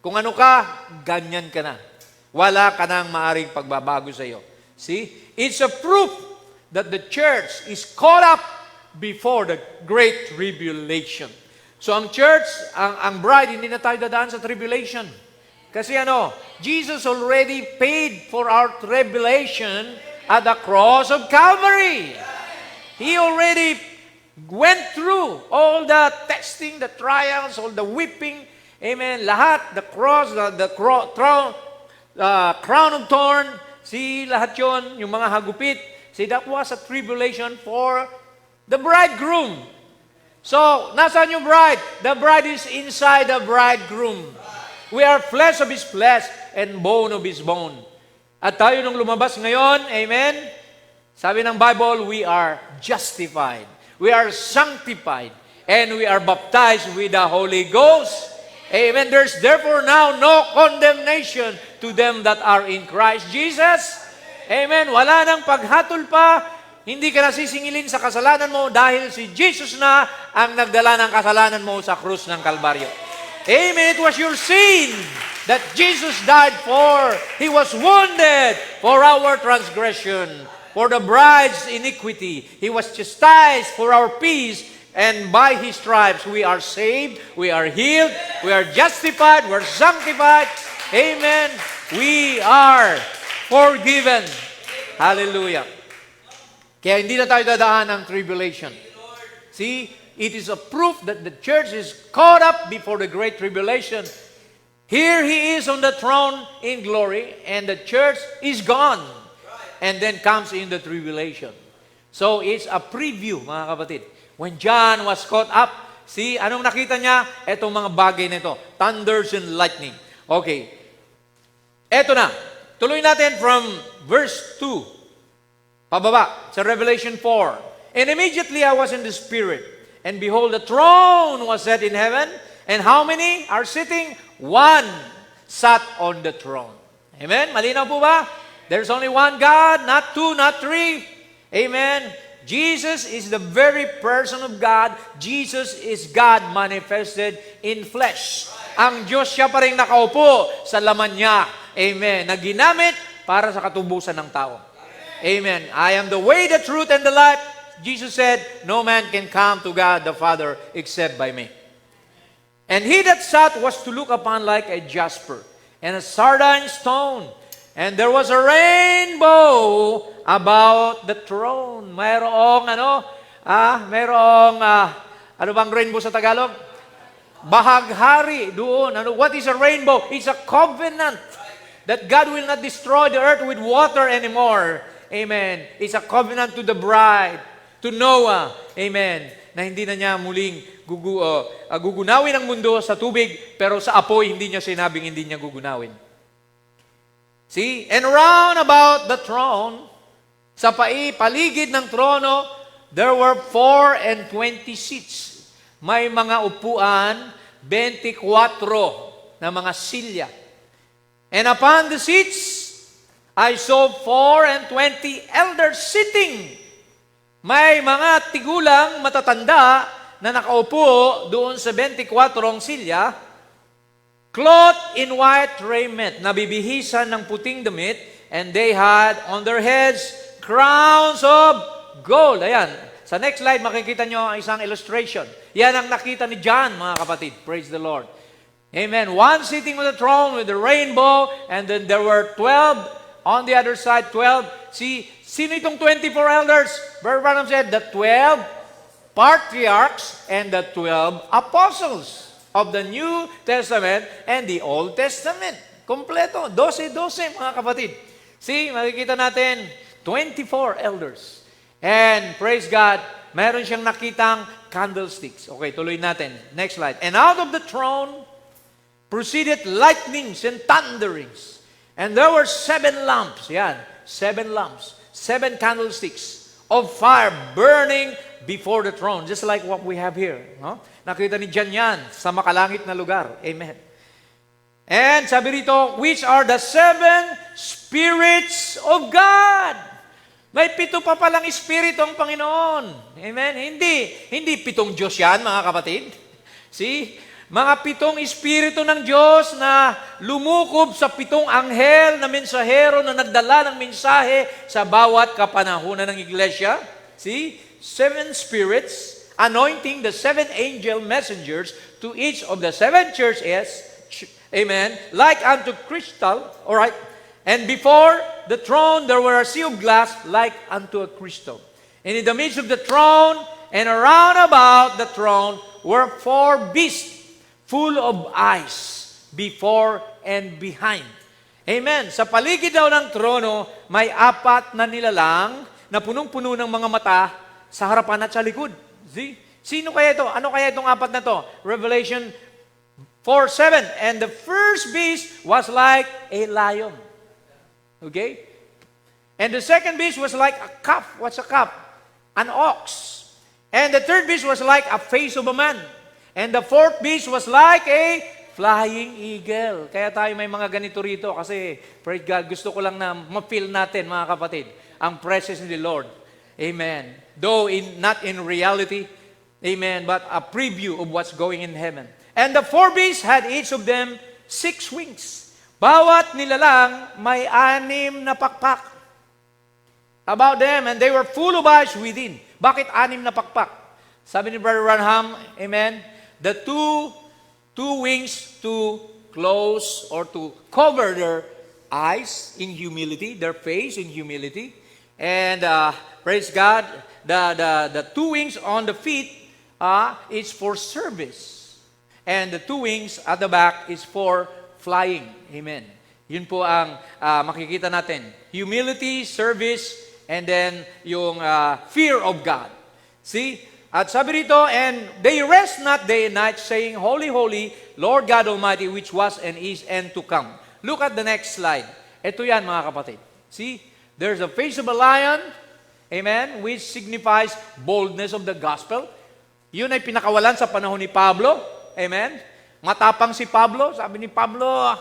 Kung ano ka, ganyan ka na. Wala ka nang maaring pagbabago sa iyo. See? It's a proof that the church is caught up before the great tribulation. So ang church, ang bride, hindi na tayo dadaan sa tribulation. Kasi Jesus already paid for our tribulation at the cross of Calvary. He already went through all the testing, the trials, all the whipping, amen, lahat, the cross, the crown of thorn, see, lahat yon, yung mga hagupit, see, that was a tribulation for the bridegroom. So, nasaan yung bride? The bride is inside the bridegroom. We are flesh of His flesh and bone of His bone. At tayo nung lumabas ngayon, amen, sabi ng Bible, we are justified. We are sanctified. And we are baptized with the Holy Ghost. Amen. There's therefore now no condemnation to them that are in Christ Jesus. Amen. Wala nang paghatol pa. Hindi ka nasisingilin sa kasalanan mo dahil si Jesus na ang nagdala ng kasalanan mo sa krus ng Kalbaryo. Amen. It was your sin that Jesus died for. He was wounded for our transgression, for the bride's iniquity. He was chastised for our peace, and by His stripes we are saved, we are healed, we are justified, we are sanctified. Amen. We are forgiven. Hallelujah. Kaya hindi na tayo dadaan ng tribulation. See, it is a proof that the church is caught up before the great tribulation. Here He is on the throne in glory, and the church is gone. And then comes in the tribulation. So, it's a preview, mga kapatid. When John was caught up, see, anong nakita niya? Etong mga bagay nito. Thunders and lightning. Okay. Eto na. Tuloy natin from verse 2. Pababa, sa Revelation 4. And immediately I was in the Spirit, and behold, the throne was set in heaven, and how many are sitting? One sat on the throne. Amen? Malinaw po ba? There's only one God, not two, not three. Amen? Jesus is the very person of God. Jesus is God manifested in flesh. Ang Diyos siya pa rin nakaupo sa laman niya. Amen. Na ginamit para sa katubusan ng tao. Amen. I am the way, the truth, and the life, Jesus said, no man can come to God the Father except by me. And he that sat was to look upon like a jasper and a sardine stone. And there was a rainbow about the throne. Mayroong ano bang rainbow sa Tagalog? Bahaghari doon. What is a rainbow? It's a covenant that God will not destroy the earth with water anymore. Amen. It's a covenant to the bride, to Noah. Amen. Na hindi na niya muling gugunawin ang mundo sa tubig, pero sa apoy, hindi niya sinabing hindi niya gugunawin. See? And round about the throne, sa paligid ng trono, there were 24 seats. May mga upuan, 24 na mga silya. And upon the seats, I saw 24 elders sitting. May mga tigulang matatanda na nakaupo doon sa 24 silya, clothed in white raiment, nabibihisan ng puting damit, and they had on their heads crowns of gold. Ayan. Sa next slide, makikita nyo ang isang illustration. Yan ang nakita ni John, mga kapatid. Praise the Lord. Amen. One sitting on the throne with the rainbow, and then there were 12 on the other side, 12. See, sino itong 24 elders? Brother Branham said, the 12 patriarchs and the 12 apostles of the New Testament and the Old Testament. Kompleto. 12 mga kapatid. See, makikita natin, 24 elders. And praise God, meron siyang nakitang candlesticks. Okay, tuloy natin. Next slide. And out of the throne proceeded lightnings and thunderings. And there were 7 lamps. Yan, 7 lamps. 7 candlesticks of fire burning before the throne. Just like what we have here. No? Nakita ni John yan sa makalangit na lugar. Amen. And sabi rito, which are the 7 spirits of God. May 7 pa palang espiritu ang Panginoon. Amen? Hindi 7 Diyos yan, mga kapatid. See? Mga 7 espiritu ng Diyos na lumukob sa 7 anghel na mensahero na nagdala ng mensahe sa bawat kapanahunan ng iglesia. See? 7 spirits anointing the 7 angel messengers to each of the 7 churches. Amen. Like unto crystal. All right. And before the throne there were a sea of glass like unto a crystal. And in the midst of the throne and around about the throne were 4 beasts full of eyes before and behind. Amen. Sa paligid daw ng trono, may 4 na nilalang na punong-puno ng mga mata sa harapan at sa likod. See? Sino kaya ito? Ano kaya itong 4 na to? Revelation 4:7. And the first beast was like a lion. Okay? And the second beast was like a calf. What's a calf? An ox. And the third beast was like a face of a man. And the fourth beast was like a flying eagle. Kaya tayo may mga ganito rito kasi, praise God, gusto ko lang na ma-feel natin, mga kapatid, ang presence of the Lord. Amen. Though not in reality, amen, but a preview of what's going in heaven. And the 4 beasts had each of them 6 wings. Bawat nilalang may 6 na pakpak about them, and they were full of eyes within. Bakit 6 na pakpak? Sabi ni Brother Branham, amen, the two wings to close or to cover their eyes in humility, their face in humility. And praise God, the 2 wings on the feet is for service. And the 2 wings at the back is for flying. Amen. Yun po ang makikita natin. Humility, service, and then yung fear of God. See? At sabi rito, and they rest not day and night, saying, Holy, holy, Lord God Almighty, which was and is and to come. Look at the next slide. Ito yan, mga kapatid. See? There's a face of a lion, amen, which signifies boldness of the gospel. Yun ay pinakawalan sa panahon ni Pablo. Amen? Matapang si Pablo. Sabi ni Pablo,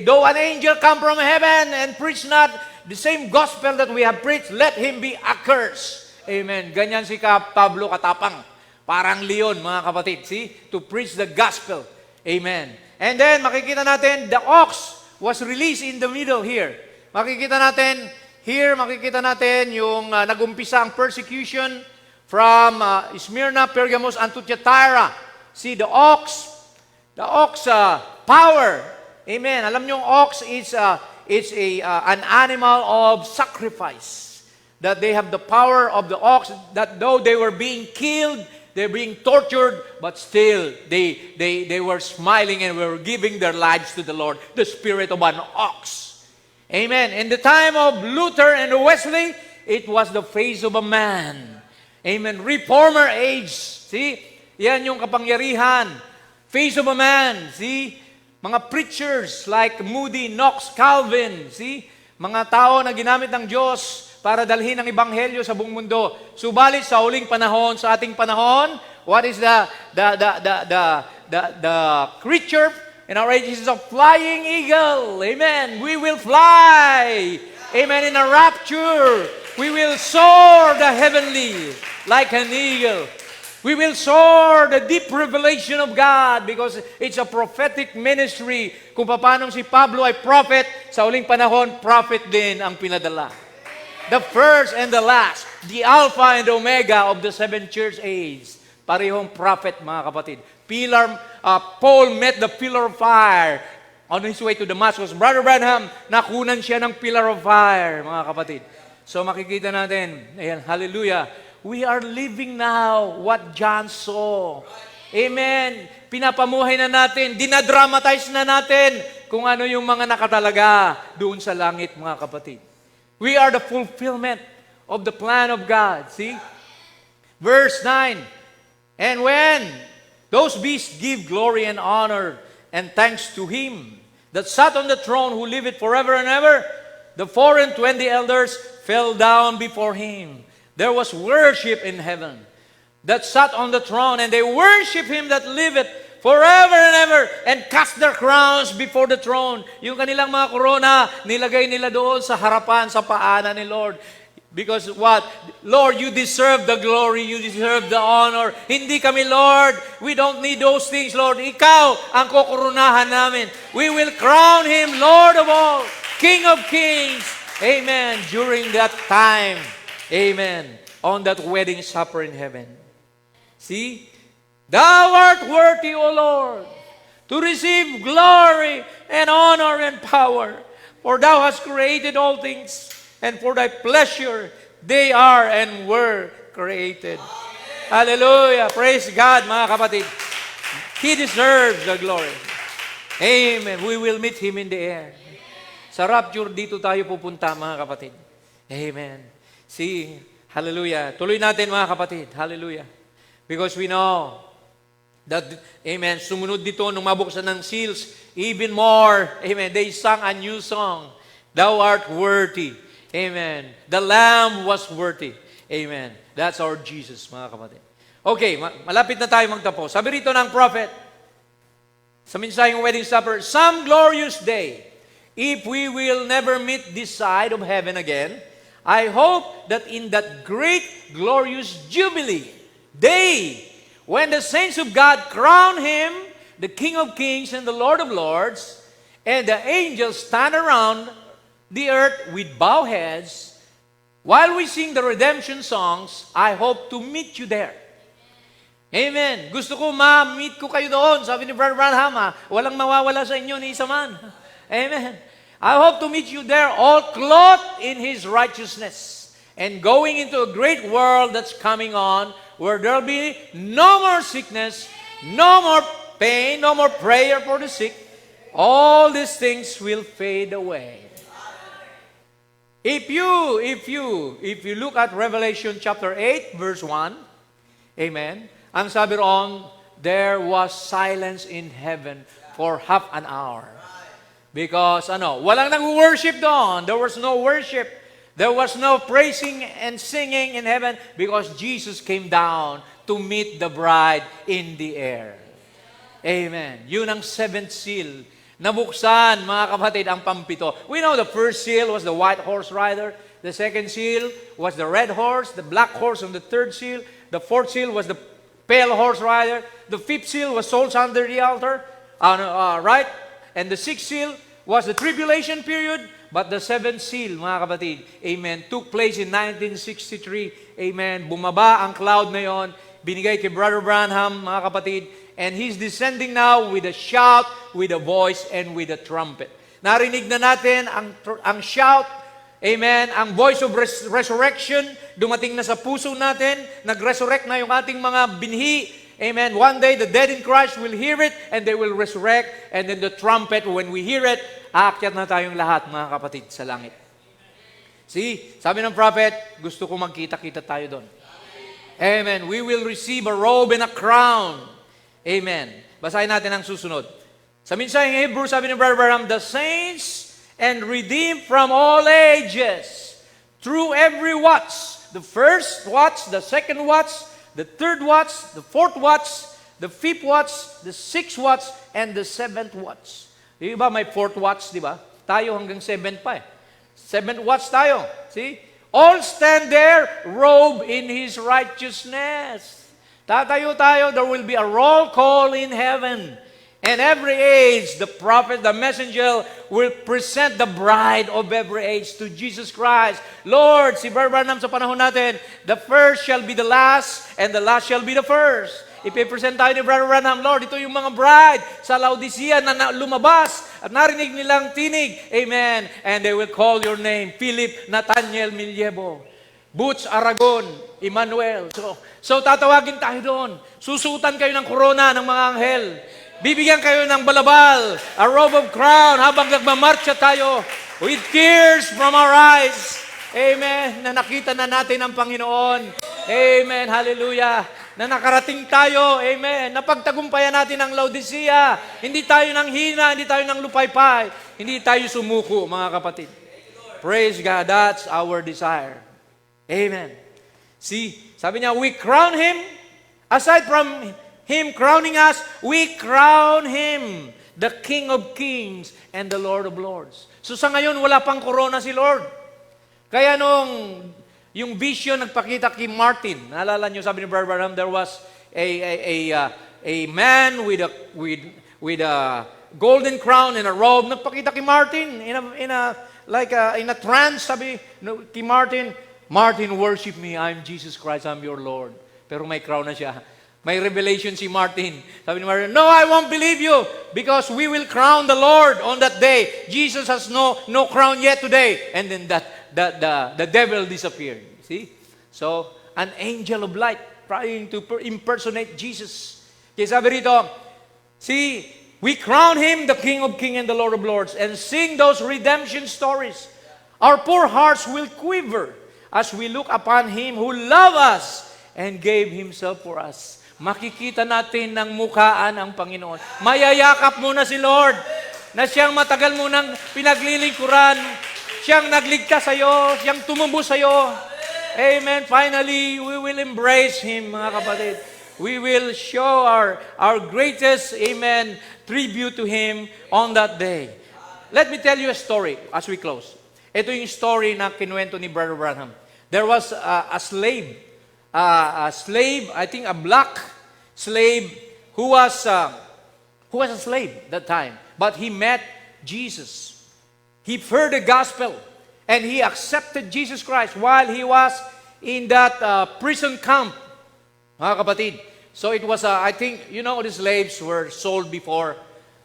though an angel come from heaven and preach not the same gospel that we have preached, let him be accursed. Amen. Ganyan si Pablo katapang. Parang leon, mga kapatid. See? To preach the gospel. Amen. And then, makikita natin, the ox was released in the middle here. Makikita natin, here makikita natin yung nagumpisa ang persecution from Smyrna, Pergamos, and Thyatira. See, the ox power. Amen. Alam niyo, ox is an animal of sacrifice. That they have the power of the ox, that though they were being killed, they're being tortured, but still they were smiling and were giving their lives to the Lord, the spirit of an ox. Amen. In the time of Luther and Wesley, it was the face of a man. Amen. Reformer age. See? Yan yung kapangyarihan. Face of a man. See? Mga preachers like Moody, Knox, Calvin. See? Mga tao na ginamit ng Diyos para dalhin ang ebanghelyo sa buong mundo. Subalit sa huling panahon, sa ating panahon, what is the creature in our age is a flying eagle. Amen. We will fly. Amen. In a rapture, we will soar the heavenly like an eagle. We will soar the deep revelation of God because it's a prophetic ministry. Kung paano si Pablo ay prophet, sa uling panahon, prophet din ang pinadala. The first and the last, the Alpha and Omega of the seven church age. Parehong prophet, mga kapatid. Paul met the pillar of fire on his way to Damascus. Brother Branham, nakunan siya ng pillar of fire, mga kapatid. So makikita natin, ayan, hallelujah. We are living now what John saw. Amen. Pinapamuhay na natin, dinadramatize na natin kung ano yung mga nakatalaga doon sa langit, mga kapatid. We are the fulfillment of the plan of God. See? Verse 9. And when those beasts give glory and honor and thanks to Him that sat on the throne who liveth forever and ever, the 24 elders fell down before Him. There was worship in heaven that sat on the throne, and they worship Him that liveth forever and ever, and cast their crowns before the throne. Yung kanilang mga korona, nilagay nila doon sa harapan, sa paanan ni Lord. Because what? Lord, you deserve the glory, you deserve the honor. Hindi kami, Lord. We don't need those things, Lord. Ikaw ang kukoronahan namin. We will crown Him Lord of all, King of kings. Amen. During that time. Amen. On that wedding supper in heaven. See? Thou art worthy, O Lord, to receive glory and honor and power. For Thou hast created all things, and for Thy pleasure they are and were created. Amen. Hallelujah. Praise God, mga kapatid. He deserves the glory. Amen. We will meet Him in the air. Sa rapture, dito tayo pupunta, mga kapatid. Amen. See, hallelujah. Tuloy natin, mga kapatid. Hallelujah. Because we know that, amen, sumunod dito nung mabuksan ng seals, even more, amen, they sang a new song. Thou art worthy. Amen. The Lamb was worthy. Amen. That's our Jesus, mga kapatid. Okay, malapit na tayo magtapos. Sabi rito ng prophet, sa mensaheng wedding supper, some glorious day, if we will never meet this side of heaven again, I hope that in that great glorious jubilee day, when the saints of God crown Him, the King of kings and the Lord of lords, and the angels stand around the earth with bowed heads, while we sing the redemption songs, I hope to meet you there. Amen. Gusto ko ma-meet ko kayo doon. Sabi ni Brother Branham, walang mawawala sa inyo ni isa man. Amen. I hope to meet you there, all clothed in His righteousness, and going into a great world that's coming on, where there'll be no more sickness, no more pain, no more prayer for the sick. All these things will fade away. If you look at Revelation chapter 8, verse 1, amen, ang sabi roon, there was silence in heaven for half an hour. Because, walang nag-worship doon. There was no worship. There was no praising and singing in heaven because Jesus came down to meet the bride in the air. Amen. Yun ang seventh seal. Nabuksan, mga kapatid, ang pampito. We know the first seal was the white horse rider. The second seal was the red horse, the black horse on the third seal. The fourth seal was the pale horse rider. The fifth seal was souls under the altar. Right? And the sixth seal was the tribulation period. But the seventh seal, mga kapatid, amen, took place in 1963. Amen. Bumaba ang cloud na yon, binigay kay Brother Branham, mga kapatid, and he's descending now with a shout, with a voice, and with a trumpet. Narinig na natin ang shout, amen, ang voice of resurrection, dumating na sa puso natin, nag-resurrect na yung ating mga binhi. Amen. One day, the dead in Christ will hear it and they will resurrect. And then the trumpet, when we hear it, aakyat na tayong lahat, mga kapatid, sa langit. See, sabi ng prophet, gusto ko magkita-kita tayo doon. Amen. We will receive a robe and a crown. Amen. Basahin natin ang susunod. Sa mensaheng Hebrew, sabi ni Brother Branham, the saints and redeemed from all ages, through every watch, the first watch, the second watch, the third watch, the fourth watch, the fifth watch, the sixth watch, and the seventh watch. Di ba may fourth watch, di ba? Tayo hanggang seventh pa eh. Seventh watch tayo. See? All stand there, robed in His righteousness. Tatayo tayo, there will be a roll call in heaven. And every age, the prophet, the messenger will present the bride of every age to Jesus Christ. Lord, si Brother Branham sa panahon natin, the first shall be the last, and the last shall be the first. Ipipresent tayo ni Brother Branham, Lord, ito yung mga bride sa Laodicea na lumabas at narinig nilang tinig. Amen. And they will call your name, Philip Nathaniel Millebo, Butch Aragon, Emmanuel. So tatawagin tayo doon. Susutan kayo ng korona ng mga anghel. Bibigyan kayo ng balabal, a robe of crown, habang nagmamarcha tayo with tears from our eyes. Amen. Na nakita na natin ang Panginoon. Amen. Hallelujah. Na nakarating tayo. Amen. Napagtagumpayan natin ang Laodicea. Hindi tayo nang hina, hindi tayo nang lupaypay. Hindi tayo sumuko, mga kapatid. Praise God. That's our desire. Amen. See, sabi niya, we crown Him. Aside from Him crowning us, we crown Him, the King of Kings and the Lord of Lords. So sa ngayon, wala pang corona si Lord. Kaya nung yung vision nagpakita kay Martin, naalala niyo, sabi ni Brother Branham, there was a man with a golden crown and a robe. Nagpakita kay Martin in a trance, sabi kay Martin, Martin, worship me, I'm Jesus Christ, I'm your Lord. Pero may crown na siya. May revelation si Martin. Sabi ni Martin, no, I won't believe you because we will crown the Lord on that day. Jesus has no crown yet today. And then the devil disappeared. See? So, an angel of light trying to impersonate Jesus. Kaya sabi rito, see, we crown Him the King of Kings and the Lord of Lords and sing those redemption stories. Our poor hearts will quiver as we look upon Him who loved us and gave Himself for us. Makikita natin ng mukhaan ang Panginoon. Mayayakap mo na si Lord na siyang matagal mo nang pinaglilingkuran. Siyang nagligtas sa iyo, siyang tumumbo sa iyo. Amen. Finally, we will embrace Him, mga kapatid. We will show our greatest, amen, tribute to Him on that day. Let me tell you a story as we close. Ito yung story na kinuwento ni Brother Branham. There was a slave, I think a black slave who was a slave that time, but he met Jesus. He heard the gospel and he accepted Jesus Christ while he was in that prison camp, mga kapatid. So it was, I think, you know, the slaves were sold before,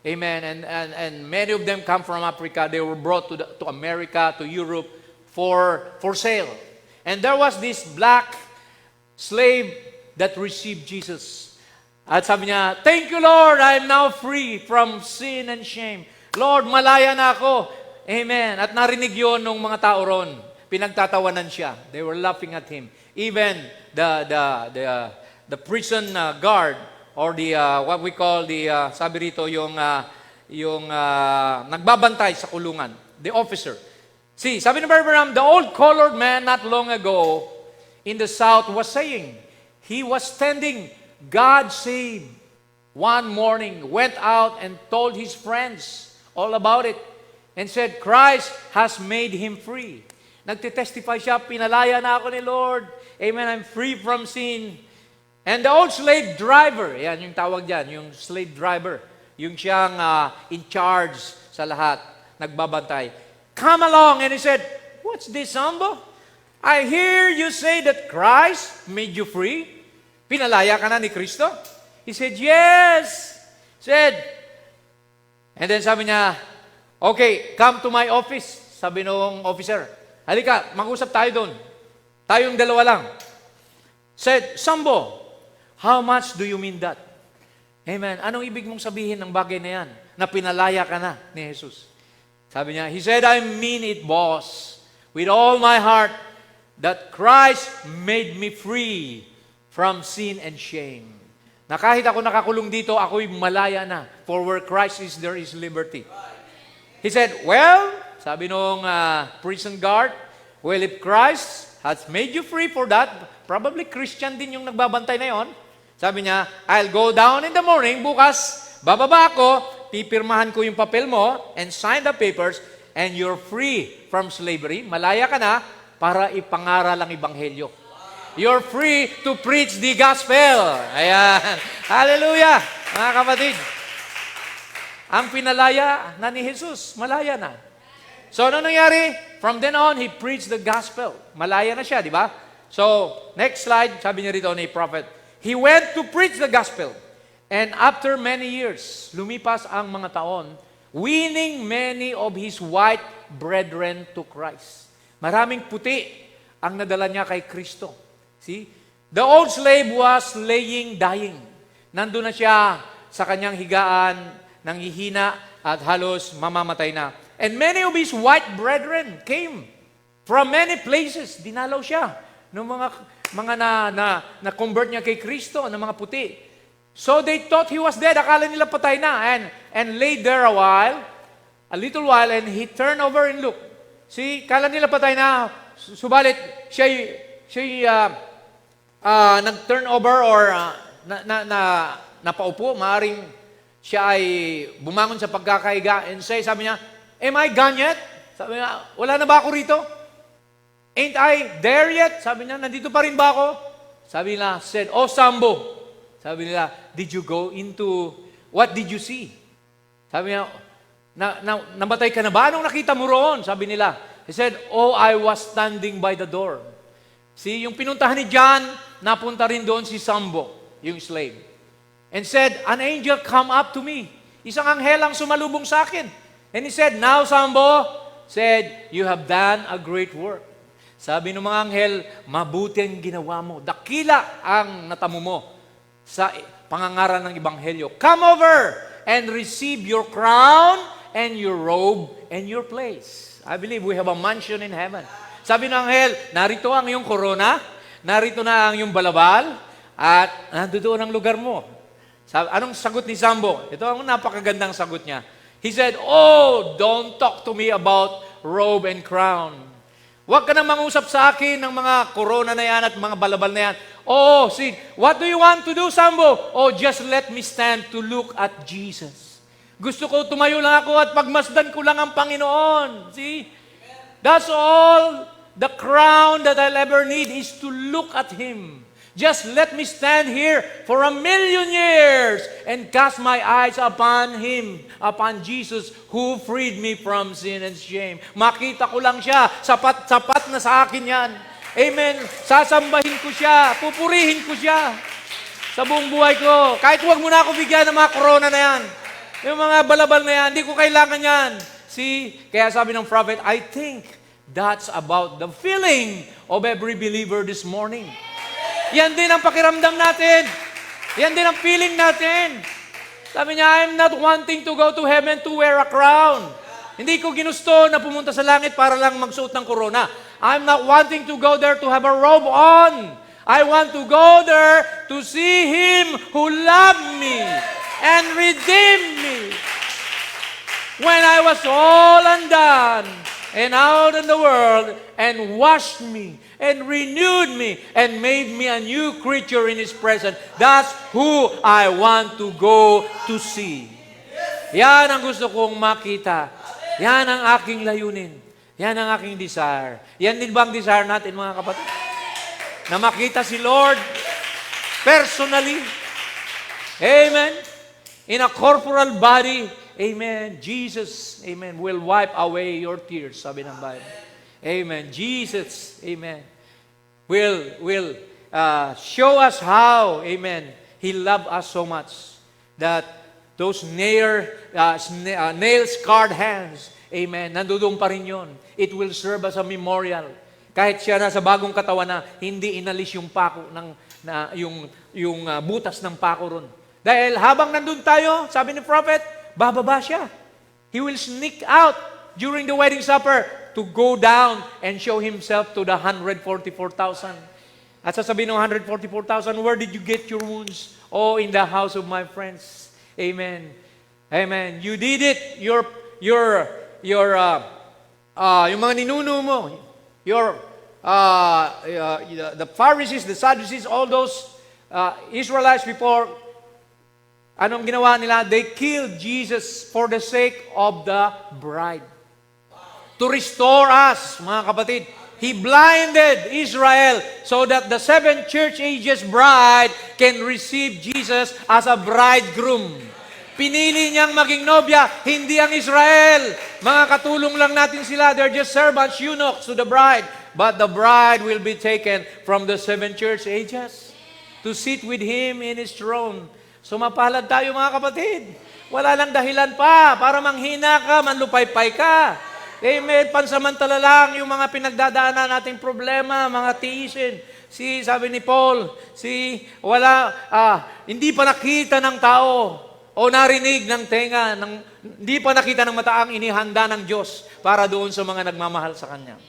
amen, and many of them come from Africa. They were brought to America, to Europe for sale. And there was this black slave that received Jesus. At sabi niya, thank you, Lord, I am now free from sin and shame. Lord, malaya na ako. Amen. At narinig yon ng mga tao ron. Pinagtatawanan siya. They were laughing at him. Even the prison guard or the what we call the sabi rito yung nagbabantay sa kulungan, the officer. See, sabi ni Brother Branham, the old colored man not long ago in the South was saying, he was standing, God saved. One morning, went out and told his friends all about it and said, Christ has made him free. Nagtitestify siya, pinalaya na ako ni Lord. Amen, I'm free from sin. And the old slave driver, yan yung tawag dyan, yung slave driver, yung siyang in charge sa lahat, nagbabantay. come along. And he said, what's this, Sambo? I hear you say that Christ made you free. Pinalaya ka na ni Kristo? He said, yes. And then sabi niya, okay, come to my office. Sabi nung officer, halika, mag-usap tayo doon. Tayong dalawa lang. Said, Sambo, how much do you mean that? Amen. Anong ibig mong sabihin ng bagay na yan? Na pinalaya ka na ni Jesus. Sabi niya, he said, I mean it, boss, with all my heart, that Christ made me free from sin and shame. Na kahit ako nakakulong dito, ako'y malaya na. For where Christ is, there is liberty. He said, well, sabi nung prison guard, well, if Christ has made you free for that, probably Christian din yung nagbabantay na yon. Sabi niya, I'll go down in the morning, bukas, bababa ako, pipirmahan ko yung papel mo, and sign the papers, and you're free from slavery. Malaya ka na para ipangaral ang Ebanghelyo. You're free to preach the gospel. Ayan. Hallelujah, mga kapatid. Ang pinalaya na ni Jesus, malaya na. So, ano nangyari? From then on, he preached the gospel. Malaya na siya, di ba? So, next slide, sabi niya rito ni prophet, he went to preach the gospel. And after many years, lumipas ang mga taon, winning many of his white brethren to Christ. Maraming puti ang nadala niya kay Kristo. See? The old slave was dying. Nandun na siya sa kanyang higaan, nanghihina at halos mamamatay na. And many of his white brethren came from many places. Dinalaw siya ng mga na-convert niya kay Kristo, ng mga puti. So they thought he was dead. Akala nila patay na. And laid there a little while, and he turned over and looked. See, kala nila patay na. Subalit, siya nag-turn over or napaupo. Maaring siya ay bumangon sa pagkakahiga and sabi niya, am I gone yet? Sabi niya, wala na ba ako rito? Ain't I there yet? Sabi niya, nandito pa rin ba ako? Sabi nila, said, oh Sambo. Sabi nila, did you go into, what did you see? Sabi niya, namatay ka na ba? Anong nakita mo roon? Sabi nila, he said, oh, I was standing by the door. See, yung pinuntahan ni John, napunta rin doon si Sambo, yung slave. And said, an angel come up to me. Isang anghel ang sumalubong sa akin. And he said, now Sambo, said, you have done a great work. Sabi ng mga anghel, mabuti ang ginawa mo. Dakila ang natamo mo sa pangangaral ng Ebanghelyo. Come over and receive your crown and your robe and your place. I believe we have a mansion in heaven. Sabi ng anghel, narito ang iyong korona, narito na ang iyong balabal, at nandoon ang lugar mo. Anong sagot ni Sambo? Ito ang napakagandang sagot niya. He said, oh, don't talk to me about robe and crown. Huwag ka na mangusap sa akin ng mga korona na yan at mga balabal na yan. Oh, see, what do you want to do, Sambo? Oh, just let me stand to look at Jesus. Gusto ko tumayo lang ako at pagmasdan ko lang ang Panginoon. See? That's all the crown that I'll ever need is to look at Him. Just let me stand here for 1,000,000 years and cast my eyes upon Him, upon Jesus who freed me from sin and shame. Makita ko lang siya, sapat na sa akin yan. Amen. Sasambahin ko siya, pupurihin ko siya sa buong buhay ko. Kahit huwag mo na ako bigyan ng mga corona na yan. Yung mga balabal na yan, hindi ko kailangan yan. See, kaya sabi ng prophet, I think that's about the feeling of every believer this morning. Yan din ang pakiramdam natin. Yan din ang feeling natin. Sabi niya, I'm not wanting to go to heaven to wear a crown. Hindi ko ginusto na pumunta sa langit para lang magsuot ng corona. I'm not wanting to go there to have a robe on. I want to go there to see Him who loved me and redeemed me. When I was all undone and out in the world and washed me and renewed me and made me a new creature in His presence. That's who I want to go to see. Yan ang gusto kong makita. Yan ang aking layunin. Yan ang aking desire. Yan din ba ang desire natin, mga kapatid? Na makita si Lord personally. Amen. In a corporal body amen, Jesus, amen, will wipe away your tears, sabi ng Bible. Amen. Jesus, amen, will show us how, amen, He loved us so much that those nail-scarred hands, amen, nandoon pa rin yun. It will serve as a memorial. Kahit siya nasa bagong katawan na hindi inalis yung pako yung butas ng pako ron. Dahil habang nandun tayo, sabi ni prophet, bababa siya. He will sneak out during the wedding supper to go down and show Himself to the 144,000. At sasabihin ng 144,000, where did you get your wounds? Oh, in the house of my friends. Amen. Amen. You did it. Yung mga ninuno mo, the Pharisees, the Sadducees, all those Israelites before, anong ginawa nila? They killed Jesus for the sake of the bride. To restore us, mga kapatid. He blinded Israel so that the 7 church ages bride can receive Jesus as a bridegroom. Pinili niyang maging nobya, hindi ang Israel. Mga katulong lang natin sila. They're just servants, eunuchs to the bride. But the bride will be taken from the 7 church ages to sit with Him in His throne. So mapalad tayo, mga kapatid. Wala lang dahilan pa para manghina ka, manlupaypay ka. Amen. Pansamantala lang yung mga pinagdadaanan nating problema, mga tiisin. Sabi ni Paul, hindi pa nakita ng tao o narinig ng tenga, hindi pa nakita ng mata ang inihanda ng Diyos para doon sa mga nagmamahal sa Kanya.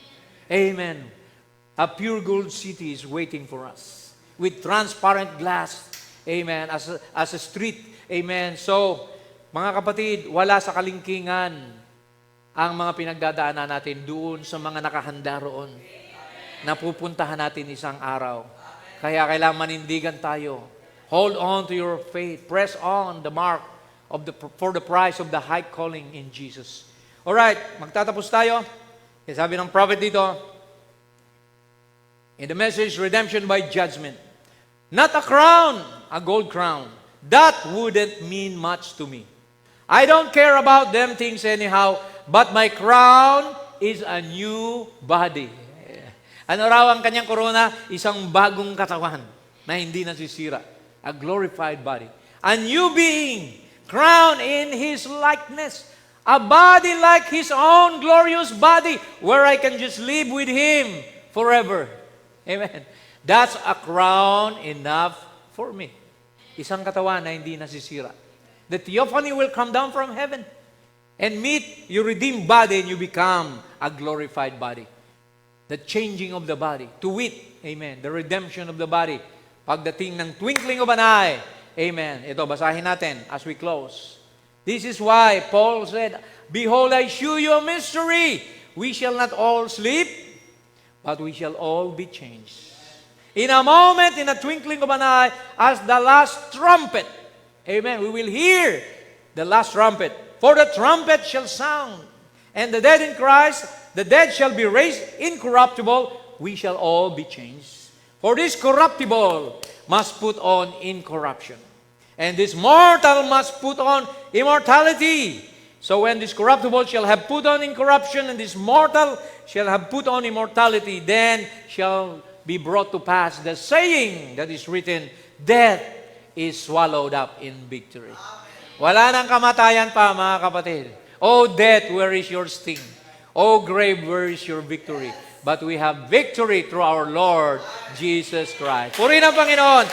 Amen. A pure gold city is waiting for us with transparent glass. Amen. As a street. Amen. So, mga kapatid, wala sa kalingkingan ang mga pinagdadaanan natin doon sa mga nakahanda roon. Napupuntahan natin isang araw. Kaya kailangan manindigan tayo. Hold on to your faith. Press on the mark for the prize of the high calling in Jesus. Alright, magtatapos tayo. Kaya sabi ng prophet dito, in the message, redemption by judgment. Not a crown, a gold crown. That wouldn't mean much to me. I don't care about them things anyhow, but my crown is a new body. Ano raw ang kanyang korona? Isang bagong katawan na hindi nasisira. A glorified body. A new being, crowned in His likeness. A body like His own glorious body, where I can just live with Him forever. Amen. That's a crown enough for me. Isang katawan na hindi nasisira. The theophany will come down from heaven and meet your redeemed body, and you become a glorified body. The changing of the body. To wit, amen, the redemption of the body. Pagdating ng twinkling of an eye, amen. Ito, basahin natin as we close. This is why Paul said, behold, I shew you a mystery. We shall not all sleep, but we shall all be changed. In a moment, in a twinkling of an eye, as the last trumpet, amen, we will hear the last trumpet. For the trumpet shall sound, and the dead in Christ, the dead shall be raised incorruptible, we shall all be changed. For this corruptible must put on incorruption, and this mortal must put on immortality. So when this corruptible shall have put on incorruption, and this mortal shall have put on immortality, then shall be brought to pass the saying that is written, death is swallowed up in victory. Wala nang kamatayan pa, mga kapatid. Oh death, where is your sting? Oh grave, where is your victory? But we have victory through our Lord Jesus Christ. Purihin ang Panginoon.